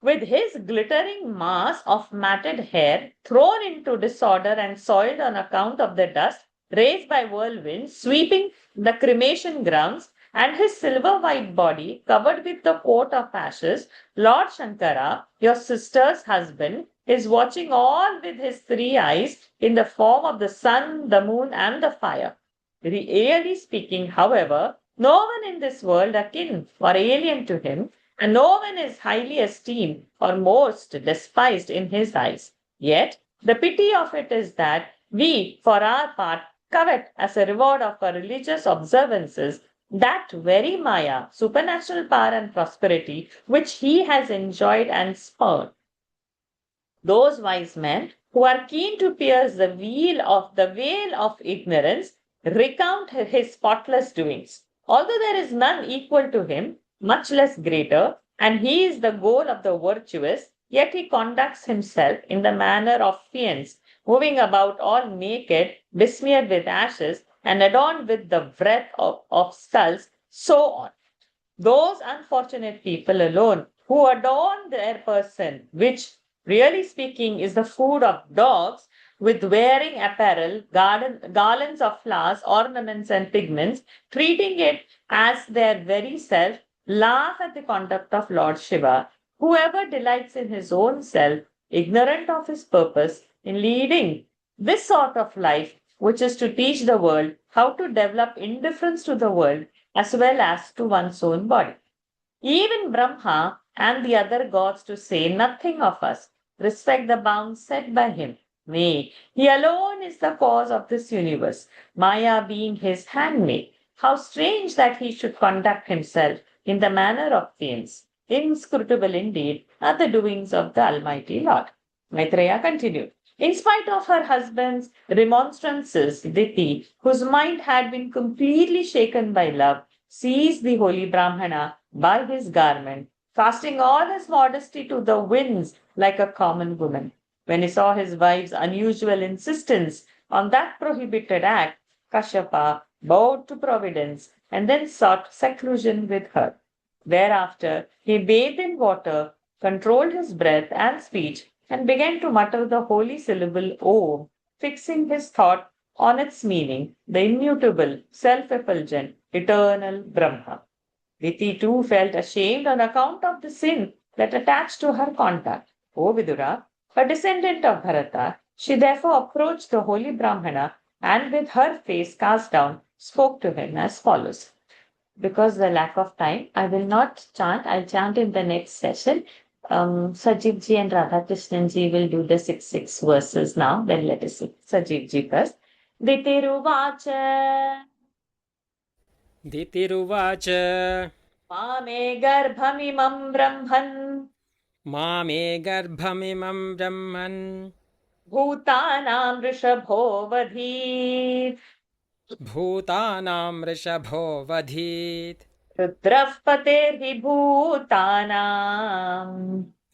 Speaker 1: With his glittering mass of matted hair thrown into disorder and soiled on account of the dust raised by whirlwinds sweeping the cremation grounds, and his silver white body covered with the coat of ashes, Lord Shankara, your sister's husband, is watching all with his three eyes in the form of the sun, the moon, and the fire. Really speaking, however, no one in this world akin or alien to him, and no one is highly esteemed or most despised in his eyes. Yet, the pity of it is that we, for our part, covet as a reward of our religious observances that very Maya, supernatural power and prosperity, which he has enjoyed and spurned. Those wise men who are keen to pierce the veil of ignorance recount his spotless doings. Although there is none equal to him, much less greater, and he is the goal of the virtuous, yet he conducts himself in the manner of fiends, moving about all naked, besmeared with ashes, and adorned with the wreath of skulls, so on. Those unfortunate people alone who adorn their person, which really speaking is the food of dogs, with wearing apparel, garlands of flowers, ornaments, and pigments, treating it as their very self, laugh at the conduct of Lord Shiva. Whoever delights in his own self, ignorant of his purpose in leading this sort of life, which is to teach the world how to develop indifference to the world as well as to one's own body. Even Brahma and the other gods, to say nothing of us, respect the bounds set by him. Nay, he alone is the cause of this universe, Maya being his handmaid. How strange that he should conduct himself in the manner of fiends. Inscrutable indeed are the doings of the Almighty Lord. Maitreya continued. In spite of her husband's remonstrances, Diti, whose mind had been completely shaken by love, seized the holy Brahmana by his garment, casting all his modesty to the winds like a common woman. When he saw his wife's unusual insistence on that prohibited act, Kashyapa bowed to Providence and then sought seclusion with her. Thereafter, he bathed in water, controlled his breath and speech, and began to mutter the holy syllable Om, fixing his thought on its meaning, the immutable, self-effulgent, eternal Brahma. Diti too felt ashamed on account of the sin that attached to her contact. O Vidura, a descendant of Bharata, she therefore approached the holy Brahmana and with her face cast down, spoke to him as follows. Because the lack of time, I will not chant. I'll chant in the next session. Sajiv ji and Radha Krishnan ji will do the 6 verses now. Then let us see. Sajiv ji first. Ditiruvacha.
Speaker 6: दितिरुवाच
Speaker 1: Mame garbhamimam brahman.
Speaker 6: मामे गर्भमिमं ब्रह्मन्
Speaker 1: Bhutanam rishabho vadhit.
Speaker 6: भूतानां वृषभो वधीत्
Speaker 1: Rudrav paterhi bhutanam.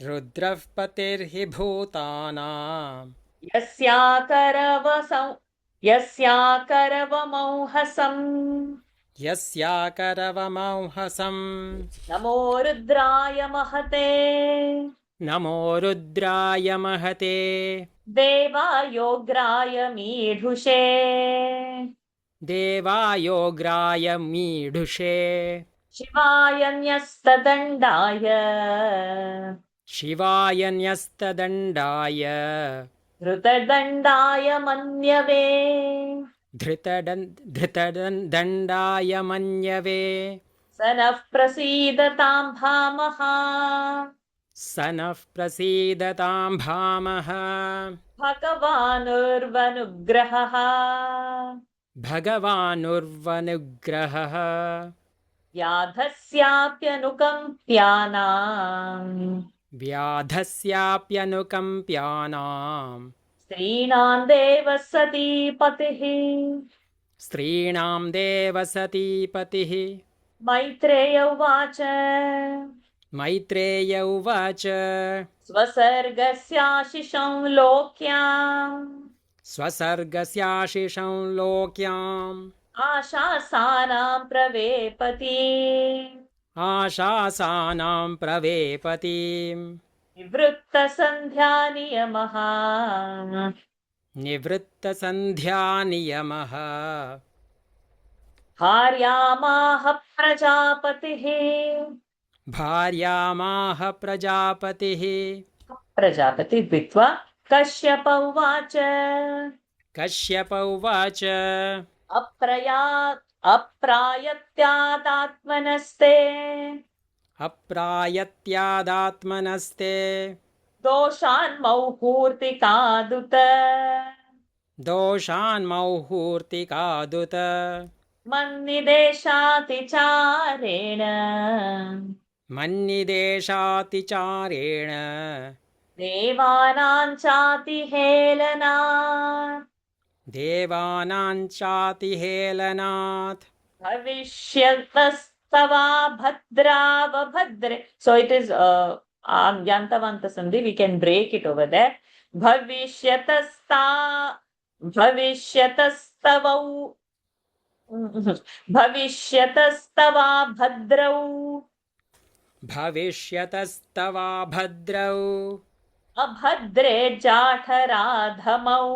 Speaker 6: रुद्रः पतिर्हि भूतानां
Speaker 1: Yasyakarvamauhasam.
Speaker 6: यस्याकरवमौहसं
Speaker 1: Namo Rudraya Mahate.
Speaker 6: नमो रुद्राय महते
Speaker 1: देवायोग्राय मीढुषे
Speaker 6: देवायोग्राय मीढुषे
Speaker 1: शिवाय न्यस्तदण्डाय
Speaker 6: शिवाय न्यस्तदण्डाय
Speaker 1: धृतदण्डाय मन्यवे
Speaker 6: धृतदण्डाय मन्यवे
Speaker 1: स नः प्रसीदतां भामः
Speaker 6: स नः प्रसीदतां भामः
Speaker 1: भगवानुर्वनुग्रहः
Speaker 6: भगवानुर्वनुग्रहः
Speaker 1: व्याधस्याप्यनुकम्प्यानाम्
Speaker 6: व्याधस्याप्यनुकम्प्यानां
Speaker 1: स्त्रीणां देवसती पतिः
Speaker 6: स्त्रीणां देवसतीपतिः
Speaker 1: मैत्रेय उवाच
Speaker 6: मैत्रेय उवाच
Speaker 1: स्वसर्गस्याशिषं लोक्याम्
Speaker 6: स्वसर्गस्याशिषं लोक्याम्
Speaker 1: आशासानां प्रवेपति
Speaker 6: आशासानां प्रवेपतीम्
Speaker 1: निवृत्तसन्ध्यानियमः
Speaker 6: निवृत्तसन्ध्यानियमः
Speaker 1: भार्यामाह प्रजापतिः
Speaker 6: भार्यामाह प्रजापतिः
Speaker 1: प्रजापति द्वित्वा कश्यप उवाच
Speaker 6: कश्यप उवाच
Speaker 1: अप्रायत्यादात्मनस्ते
Speaker 6: अप्रायत्यादात्मनस्ते
Speaker 1: दोषान्मौहूर्तिकादुत
Speaker 6: दोषान्मौहूर्तिकादुत
Speaker 1: मन्निदेशातिचारेण
Speaker 6: मन्निदेशातिचारेण
Speaker 1: देवानां चातिहेलनात्
Speaker 6: देवानां चातिहेलनात्
Speaker 1: भविष्यतस्तवा भद्रावभद्रे. So it is Yantavanta Sandhi. We can break it over there. Bhavishyatastavau भविष्यतस्तवा भद्रौ
Speaker 6: भविष्यतस्तवा भद्रौ
Speaker 1: अभद्रे जाठराधमौ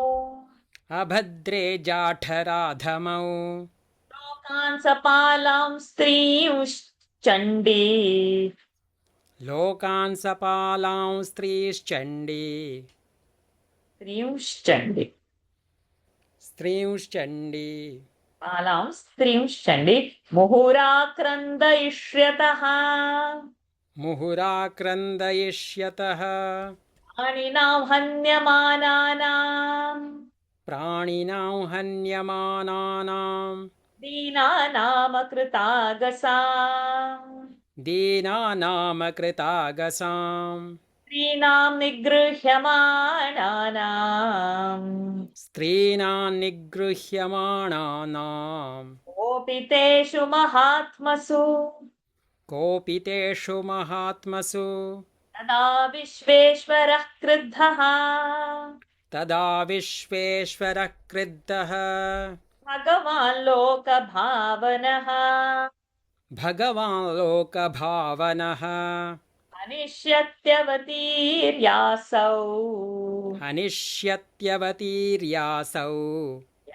Speaker 6: अभद्रे जाठराधमौ
Speaker 1: लोकान् सपालां स्त्रींश्चण्डी
Speaker 6: लोकान् सपालां स्त्रीश्चण्डी स्त्रींश्चण्डी
Speaker 1: पालां स्त्रींश्चण्डी मुहुराक्रन्दयिष्यतः
Speaker 6: मुहुराक्रन्दयिष्यतः
Speaker 1: प्राणिनां हन्यमानानां
Speaker 6: प्राणिनां हन्यमानानां दीनानामकृतागसां
Speaker 1: स्त्रीणां निगृह्यमाणानां कोपितेषु महात्मसु तदा विश्वेश्वरः क्रुद्धः भगवान् लोकभावनः अनिष्यत्यवतीर्यासौ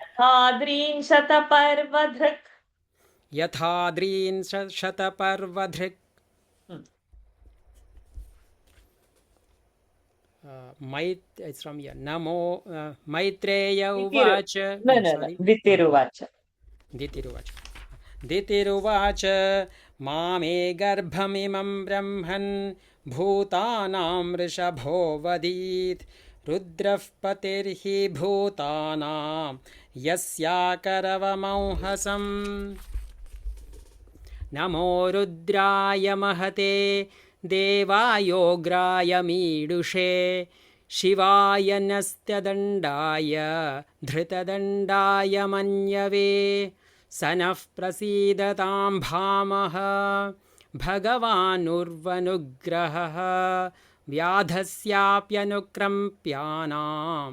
Speaker 1: यथाद्रीन् शतपर्वधृक् नमो मैत्रेय उवाच दितिरुवाच मामे गर्भमिमं ब्रह्मन् भूतानां वृषभो वदीत् रुद्रः पतिर्हि भूतानां यस्याकरवमंहसम् नमो रुद्राय महते देवायोग्राय मीडुषे शिवाय नस्त्यदण्डाय धृतदण्डाय मन्यवे स नः प्रसीदतां भामः भगवानुर्वनुग्रहः व्याधस्याप्यनुक्रम्प्यानां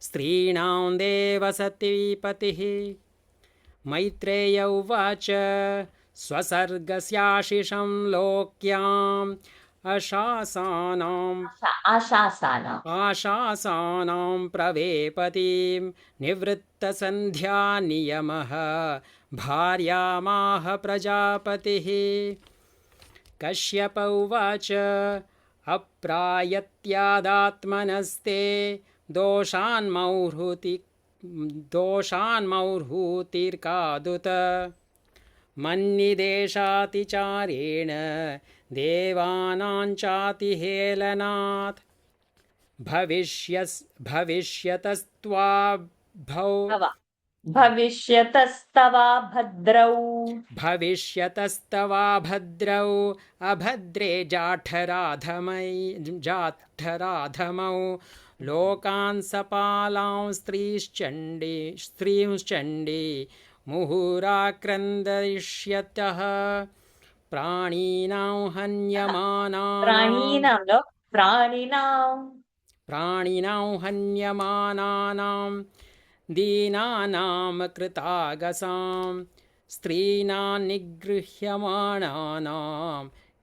Speaker 1: स्त्रीणां देवसतीपतिः मैत्रेय उवाच स्वसर्गस्याशिषं लोक्याम्
Speaker 6: अशासानां
Speaker 1: Ashasana.
Speaker 6: आशासानां प्रवेपतीं निवृत्तसन्ध्यानियमः भार्यामाह प्रजापतिः कश्यप उवाच अप्रायत्यादात्मनस्ते दोषान्मौहृतिर्कादुत मन्निदेशातिचारेण देवानाञ्चातिहेलनात् भविष्यतस्त्वाभौ
Speaker 1: Tava. Bhavishyatastava bhadrau.
Speaker 6: भविष्यतस्तवा भद्रौ अभद्रे जाठराधमौ लोकान् सपालां स्त्रींश्चण्डी मुहुराक्रन्दयिष्यतः प्राणिनां हन्यमानानां
Speaker 1: Praninam, no? Praninam.
Speaker 6: हन्यमानानां दीनानां कृतागसां स्त्रीणां निगृह्यमाणानां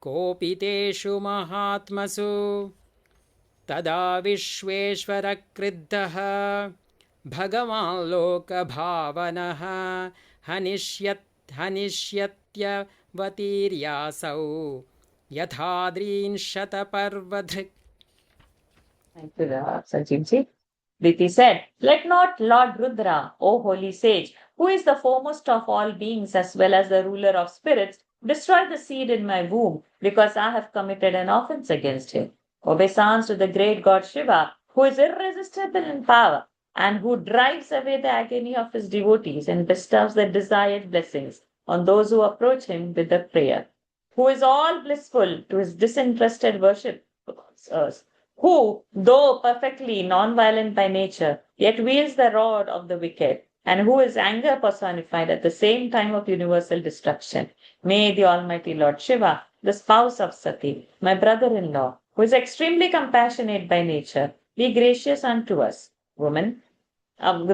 Speaker 6: कोपितेषु महात्मसु तदा विश्वेश्वरक्रुद्धः भगवान् लोकभावनः हनिष्यत्यवतीर्यासौ यथाद्रींशतपर्वधृक्.
Speaker 1: Thank you, Sanjeev ji. Diti said, "Let not Lord Rudra, O holy sage, who is the foremost of all beings as well as the ruler of spirits, destroy the seed in my womb, because I have committed an offense against him. Obeisance to the great god Shiva, who is irresistible in power, and who drives away the agony of his devotees and bestows the desired blessings on those who approach him with the prayer, who is all blissful to his disinterested worship who, though perfectly non-violent by nature, yet wields the rod of the wicked, and who is anger personified at the same time of universal destruction. May the Almighty Lord Shiva, the spouse of Sati, my brother-in-law, who is extremely compassionate by nature, be gracious unto us, women, who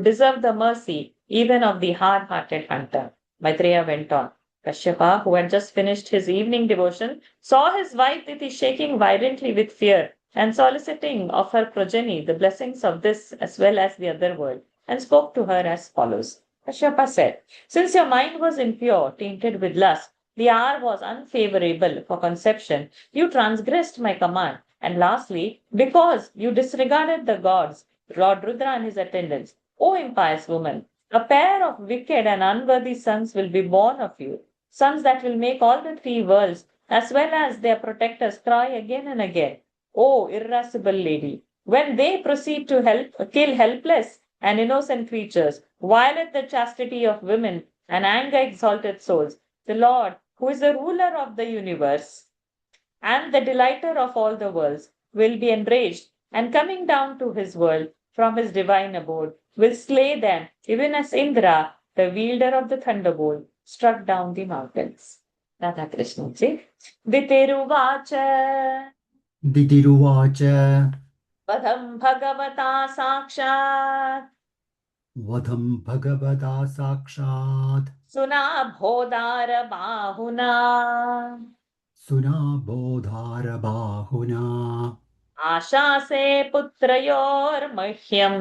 Speaker 1: deserve the mercy even of the hard-hearted hunter." Maitreya went on. Kashyapa, who had just finished his evening devotion, saw his wife Diti shaking violently with fear and soliciting of her progeny the blessings of this as well as the other world, and spoke to her as follows. Kashyapa said, "Since your mind was impure, tainted with lust, the hour was unfavorable for conception, you transgressed my command, and lastly, because you disregarded the gods, Lord Rudra and his attendants, O impious woman, a pair of wicked and unworthy sons will be born of you, sons that will make all the three worlds as well as their protectors cry again and again. O irascible lady, when they proceed to kill helpless and innocent creatures, violate the chastity of women, and anger exalted souls, the Lord, who is the ruler of the universe and the delighter of all the worlds, will be enraged, and coming down to his world from his divine abode, will slay them, even as Indra, the wielder of the thunderbolt, struck down the mountains." Radha Krishna ji. Ditiruvacha
Speaker 3: दितिरुवाच
Speaker 1: Vadam Bhagavata Sakshat
Speaker 3: वधं भगवता साक्षात्
Speaker 1: Sunabhodara Bahuna
Speaker 3: सुनाबोधारबाहुना
Speaker 1: Ashase Putrayor Mahyam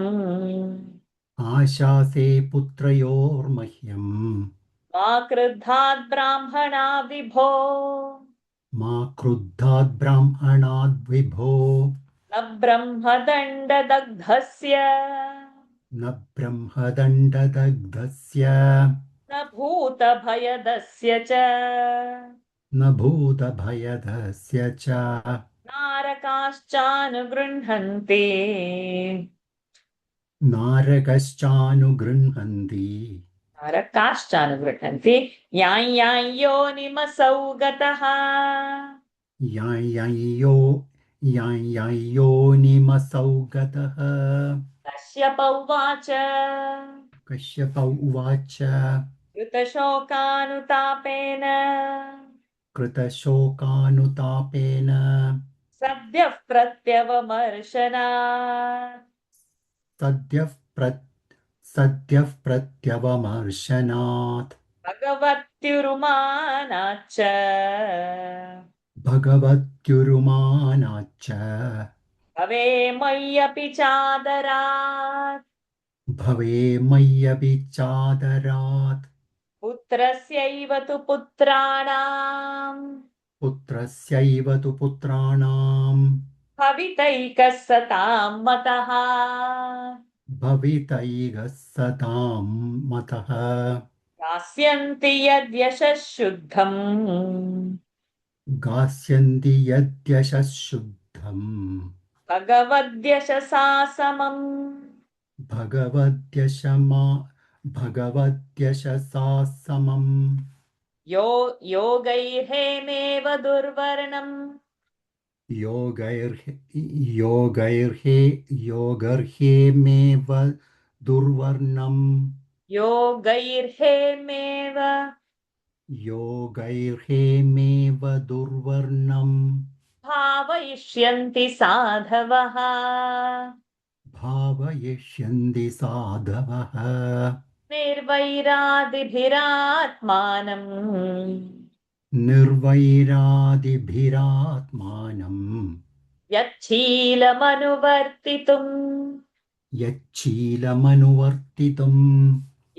Speaker 3: आशासे पुत्रयोर्मह्यम्
Speaker 1: Ma Kruddhat Brahmana Vibho
Speaker 3: मा क्रुद्धात् ब्राह्मणाद्विभो
Speaker 1: Na Brahmadanda Dagdhasya
Speaker 3: न ब्रह्मदण्डदग्धस्य
Speaker 1: न भूतभयदस्य च
Speaker 3: न भूतभयदस्य च
Speaker 1: नारकाश्चानुगृह्णन्ति
Speaker 3: नारकश्चानुगृह्णन्ति
Speaker 1: नारकाश्चानुगृह्णन्ति यां योनिमसौ गतः
Speaker 3: यां योनिमसौ गतः
Speaker 1: कश्यप उवाच
Speaker 3: कश्यप उवाच
Speaker 1: कृतशोकानुतापेन
Speaker 3: कृतशोकानुतापेन
Speaker 1: सद्यः प्रत्यवमर्शनात्
Speaker 3: सद्यः प्रत्यवमर्शनात्
Speaker 1: भगवत्युरुमानाच्च
Speaker 3: भगवत्युरुमानाच्च
Speaker 1: भवे मय्यपि चादरात्
Speaker 3: भवे मय्यपि चादरात्
Speaker 1: पुत्रस्यैव तु पुत्राणाम्
Speaker 3: पुत्रस्यैव तु पुत्राणाम्
Speaker 1: भवितैकः सतां मतः
Speaker 3: भवितैगः सतां मतः
Speaker 1: दास्यन्ति यद्यशः शुद्धम्
Speaker 3: गास्यन्ति यद्यशः शुद्धम्
Speaker 1: भगवद्यशसा समम्
Speaker 3: भगवद्यशमा भगवद्यशसा समम्
Speaker 1: योगैर्हेमेव दुर्वर्णम्
Speaker 3: योगैर्हेमेव दुर्वर्णम्
Speaker 1: योगैर्हेमेव
Speaker 3: योगैर्हेमेव दुर्वर्णम्
Speaker 1: भावयिष्यन्ति साधवः
Speaker 3: भावयिष्यन्ति साधवः
Speaker 1: निर्वैरादिभिरात्मानम्
Speaker 3: निर्वैरादिभिरात्मानम्
Speaker 1: यच्छीलमनुवर्तितुम्
Speaker 3: यच्छीलमनुवर्तितुम्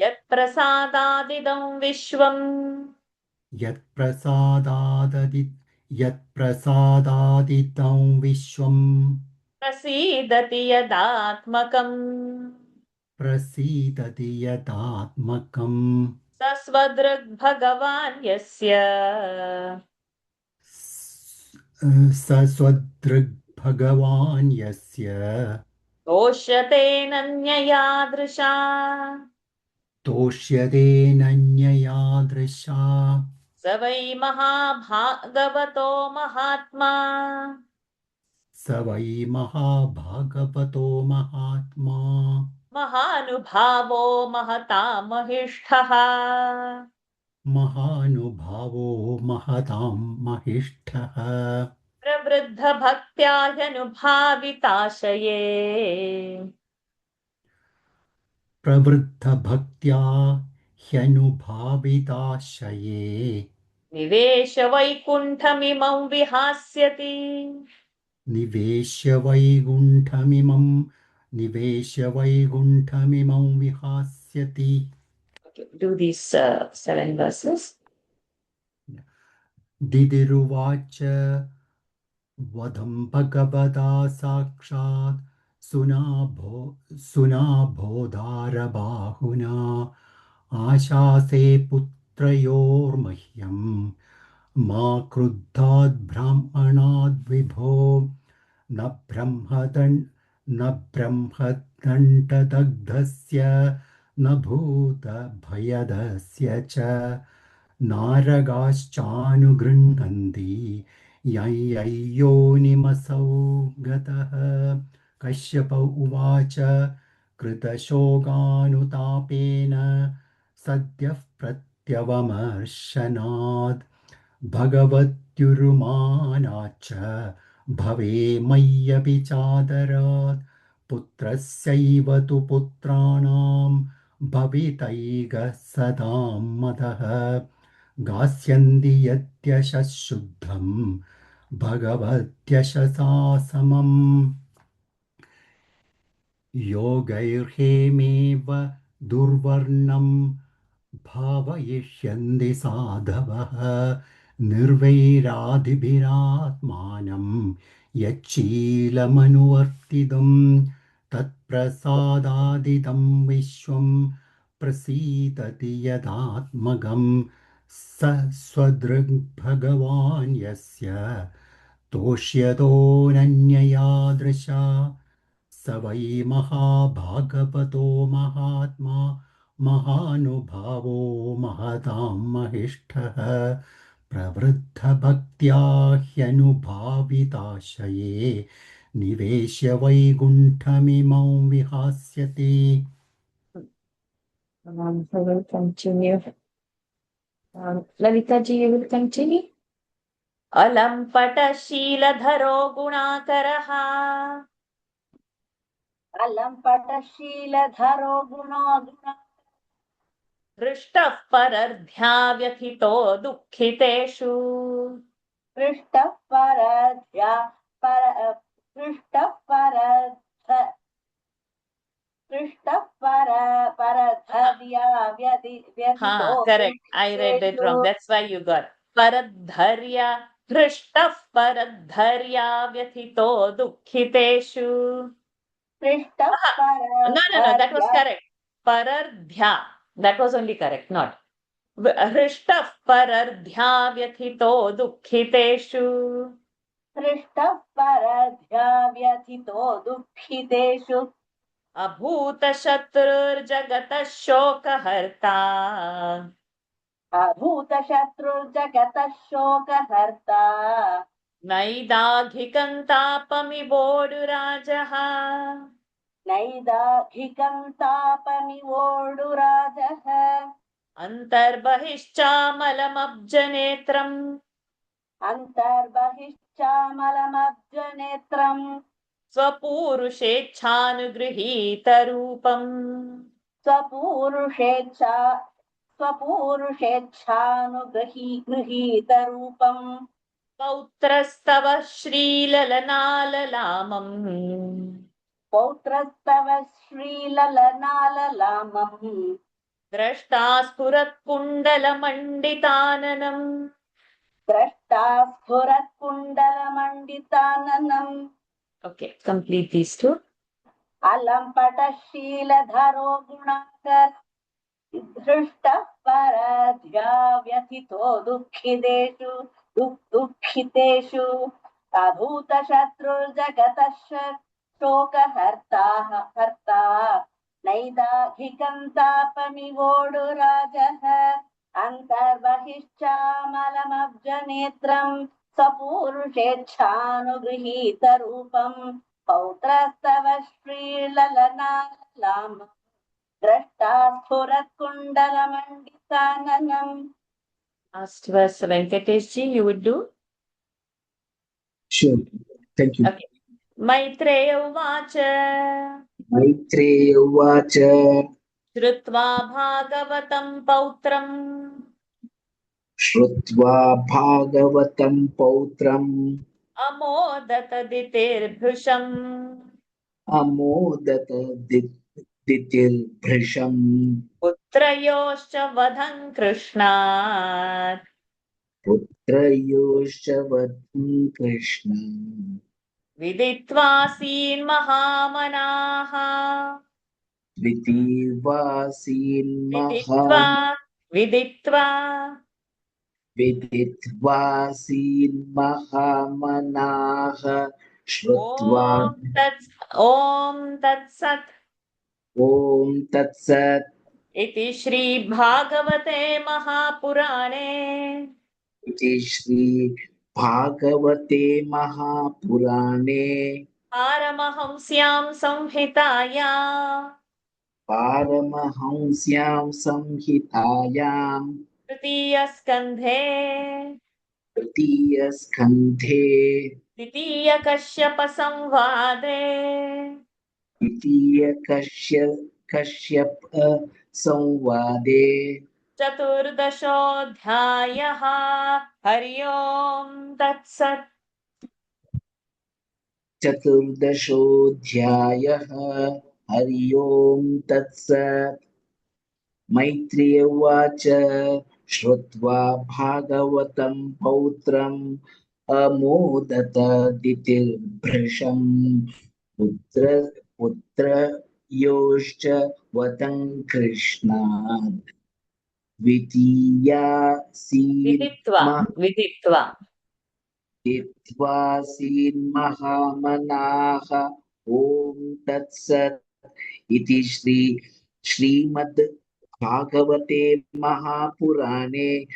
Speaker 1: यत्प्रसादादिदं विश्वम्
Speaker 3: यत्प्रसादादितं विश्वम्
Speaker 1: प्रसीदति यदात्मकम्
Speaker 3: प्रसीदति यदात्मकम्
Speaker 1: स स्वदृग्भगवान् यस्य
Speaker 3: स स्वदृग्भगवान् यस्य
Speaker 1: तोष्यते नन्ययादृशा
Speaker 3: तोष्यतेऽनन्ययादृशा
Speaker 1: स वै महाभागवतो महात्मा
Speaker 3: स वै महाभागवतो महात्मा
Speaker 1: महानुभावो महतामहिष्ठः
Speaker 3: महानुभावो महतां महिष्ठः
Speaker 1: प्रवृद्धभक्त्या ह्यनुभाविताशये
Speaker 3: प्रवृद्धभक्त्या ह्यनुभाविताशये
Speaker 1: निवेश वैकुण्ठमिमं विहास्यति
Speaker 3: निवेश्य वैकुण्ठमिमं विहास्यति
Speaker 1: Do these 7 verses.
Speaker 3: दिदिरुवाच वधं भगवता साक्षात् सुनाभोदारबाहुना आशासे पुत्रयोर्मह्यं मा क्रुद्धाद् ब्राह्मणाद् विभो न ब्रह्मदण्डदग्धस्य न भूतभयदस्य च नारगाश्चानुगृह्णन्ति योनिमसौ गतः कश्यप उवाच कृतशोकानुतापेन सद्यः प्रत्यवमर्शनात् भगवत्युरुमानाच्च भवे मय्यपि चादरात् पुत्रस्यैव तु पुत्राणां भवितैगः सदां मतः गास्यन्ति यद्यशः शुद्धम् भगवद्यशसा समम् योगैर्हेमेव दुर्वर्णम् भावयिष्यन्ति साधवः निर्वैरादिभिरात्मानं यच्छीलमनुवर्तितं तत्प्रसादादिदं विश्वं प्रसीदति यदात्मकं स स्वदृग्भगवान् यस्य तोष्यतोऽनन्ययादृशा स वै महाभागवतो महात्मा महानुभावो महतां महिष्ठः प्रवृद्धभक्त्या ह्यनुभाविताशये निवेश्य वैकुण्ठमिमं विहास्यति
Speaker 1: I will continue. Lalita ji, you will continue. अलम्पटशीलधरो गुणाकरः
Speaker 2: अलम्पटशीलधरो गुणोऽगुण
Speaker 1: हृष्टः परर्ध्या व्यथितो दुःखितेषु
Speaker 2: पृष्ठः परध्या पृष्ठः परधर्या व्यथितो
Speaker 1: Correct. I read it wrong. That's why you got paradharya hrishtav paradharya vyatito dukhiteshu.
Speaker 2: पृष्ठः
Speaker 1: No, that was
Speaker 2: परधर्या
Speaker 1: correct. Parardhya. That was only correct, not. Hrishtav parardhya vyatito dukhiteshu.
Speaker 2: पृष्ठः परध्या व्यथितो दुःखितेषु
Speaker 1: अभूतशत्रुर्जगतः शोकहर्ता
Speaker 2: अभूतशत्रुर्जगतः शोकहर्ता
Speaker 1: नैदाघिकं तापमिवोडुराजः
Speaker 2: नैदाघिकं तापमिवोडुराजः
Speaker 1: अन्तर्बहिश्चामलमब्जनेत्रम्
Speaker 2: अन्तर्बहिश्चामलमब्जनेत्रम्
Speaker 1: स्वपूरुषेच्छानुगृहीतरूपम्
Speaker 2: गृहीतरूपम्
Speaker 1: पौत्रस्तव श्रीललनाललामम्
Speaker 2: पौत्रस्तव श्रीललनाललामम्
Speaker 1: द्रष्टा स्फुरत्कुण्डलमण्डिताननम्
Speaker 2: द्रष्टा स्फुरत्कुण्डलमण्डिताननम्
Speaker 1: Okay, complete these two.
Speaker 2: अलम्पटशीलधरो Gunakar धृष्टः परध्या व्यथितो दुःखितेषु अभूतशत्रुर्जगतः शोकहर्ता नैदाघिकं तापमिवोडुराजः अन्तर्बहिश्चामलमब्जनेत्रम् स्वपूरुषेच्छानुगृहीतरूपम् पौत्रस्तव श्रीललनालाम द्रष्टा स्फुरत्कुण्डलमण्डिताननम्
Speaker 1: Last verse, Venkatesh ji, you would do?
Speaker 7: Sure. Thank you.
Speaker 1: Okay. Maitreya uvacha
Speaker 7: Maitreya Uvacha
Speaker 1: Shrutva bhagavatam pautram
Speaker 7: Shrutva Bhagavatam Pautram
Speaker 1: Amodata
Speaker 7: Amodata Ditil Bhrisham
Speaker 1: Putrayoscha vadhan krishnat
Speaker 7: Putrayoshavadham Krishna
Speaker 1: Viditvasin mahamanaha
Speaker 7: Vidivasin Viditvasin Mahamanaha Shrutva
Speaker 1: Om Tat Sat
Speaker 7: Om Tatsat
Speaker 1: Iti Shri Bhagavate Mahapurane
Speaker 7: Iti Shri Bhagavate Mahapurane
Speaker 1: Paramahamsyam Samhitaya
Speaker 7: Paramahamsyam Samhitayam
Speaker 1: Tritiya Skandhe
Speaker 7: Tritiya Skandhe
Speaker 1: Titiya Kashyapa Samvade
Speaker 7: Tritiya Kashyapa Samvade
Speaker 1: Chaturdashodhyayaha Hari Om Tat Sat
Speaker 7: Chaturdashodhyayaha Hari Om Tatsat Maitreya Uvacha Shrutva Bhagavatam Pautram Amodata Ditil Bhrisham Putra Yoscha Vatam Krishna
Speaker 1: Viditva
Speaker 7: Ditvasin Mahamanaha Om Tatsat Iti Shrimad Bhagavate Mahapurane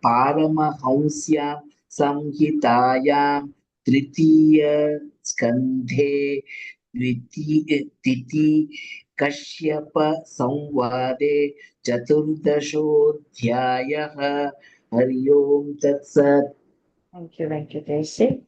Speaker 7: Paramahamsyam Samhitayam Tritiya Skandhe Titi Kashyapa Samvade Chaturdashodhyayaha Hari Om Tat Sat.
Speaker 1: Thank you, Venkatesh.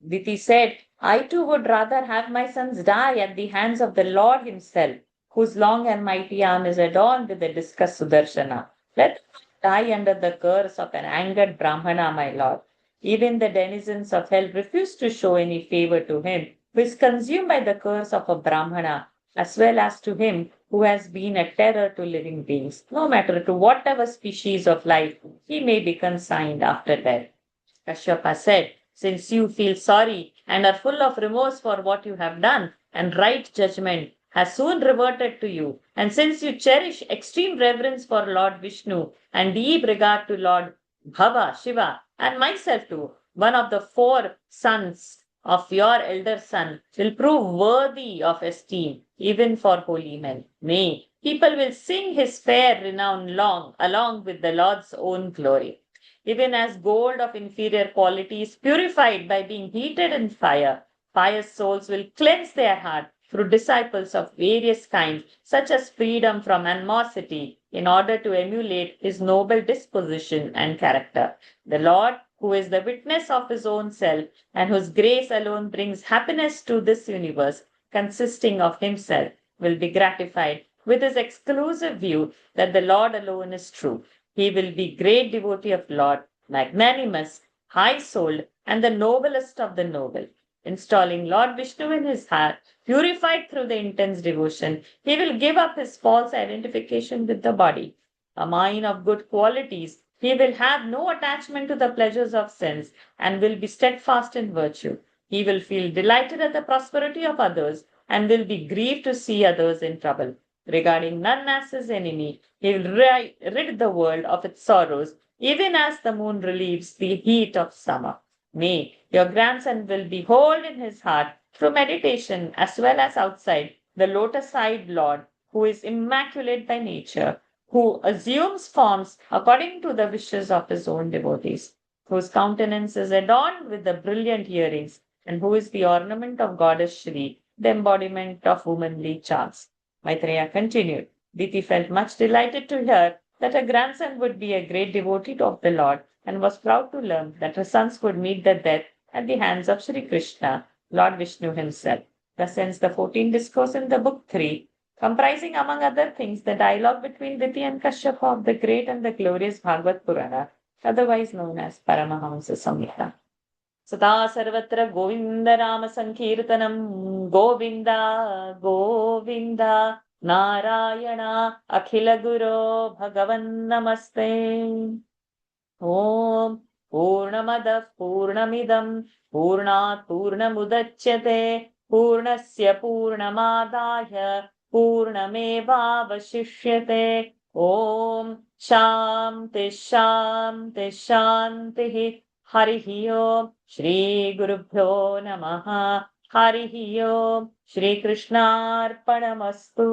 Speaker 1: Diti said, I too would rather have my sons die at the hands of the Lord himself, whose long and mighty arm is adorned with the discus Sudarshana. Let die under the curse of an angered Brahmana, my lord. Even the denizens of hell refuse to show any favor to him who is consumed by the curse of a Brahmana, as well as to him who has been a terror to living beings, no matter to whatever species of life he may be consigned after death. Kashyapa said, since you feel sorry and are full of remorse for what you have done, and right judgment has soon reverted to you, and since you cherish extreme reverence for Lord Vishnu and deep regard to Lord Bhava, Shiva, and myself too, one of the 4 sons of your elder son will prove worthy of esteem even for holy men. Nay, people will sing his fair renown long along with the Lord's own glory. Even as gold of inferior quality is purified by being heated in fire, pious souls will cleanse their heart through disciples of various kinds, such as freedom from animosity, in order to emulate his noble disposition and character. The Lord, who is the witness of his own self, and whose grace alone brings happiness to this universe, consisting of himself, will be gratified with his exclusive view that the Lord alone is true. He will be great devotee of Lord, magnanimous, high-souled, and the noblest of the noble. Installing Lord Vishnu in his heart, purified through the intense devotion, he will give up his false identification with the body. A mind of good qualities, he will have no attachment to the pleasures of sense and will be steadfast in virtue. He will feel delighted at the prosperity of others and will be grieved to see others in trouble. Regarding none as his enemy, he will rid the world of its sorrows, even as the moon relieves the heat of summer. Nay, your grandson will behold in his heart, through meditation as well as outside, the lotus-eyed Lord, who is immaculate by nature, who assumes forms according to the wishes of his own devotees, whose countenance is adorned with the brilliant earrings, and who is the ornament of goddess Shri, the embodiment of womanly charms. Maitreya continued. Diti felt much delighted to hear that her grandson would be a great devotee of the Lord, and was proud to learn that her sons would meet their death at the hands of Sri Krishna, Lord Vishnu himself. Thus ends the 14th discourse in the book 3, comprising among other things the dialogue between Diti and Kashyapa of the great and the glorious Bhagavad Purana, otherwise known as Paramahamsa Samhita. सदा सर्वत्र गोविंद नाम संकीर्तनम गोविंद गोविंद नारायण अखिल गुरो भगवन् नमस्ते ओम पूर्णमदः पूर्णमिदं पूर्णात् पूर्णमुदच्यते पूर्णस्य पूर्णमादाय पूर्णमेवावशिष्यते ओम शांति शांति शांतिः हरिः ओम श्री गुरुभ्यो नमः हरिः ओम श्री कृष्णार्पणमस्तु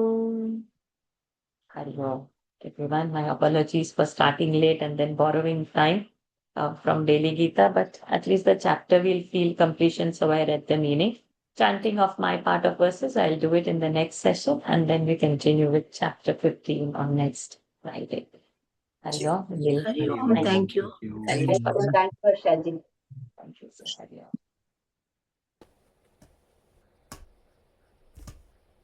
Speaker 1: हरि ओम. Everyone, my apologies for starting late and then borrowing time from Daily Gita, but at least the chapter will feel completion, so I read the meaning. Chanting of my part of verses, I'll do it in the next session, and then we continue with chapter 15 on next Friday. Hari Om.
Speaker 7: Hari Om. Thank you.
Speaker 2: Thank you, Shanti.
Speaker 1: Thank you, sir. Hari Om.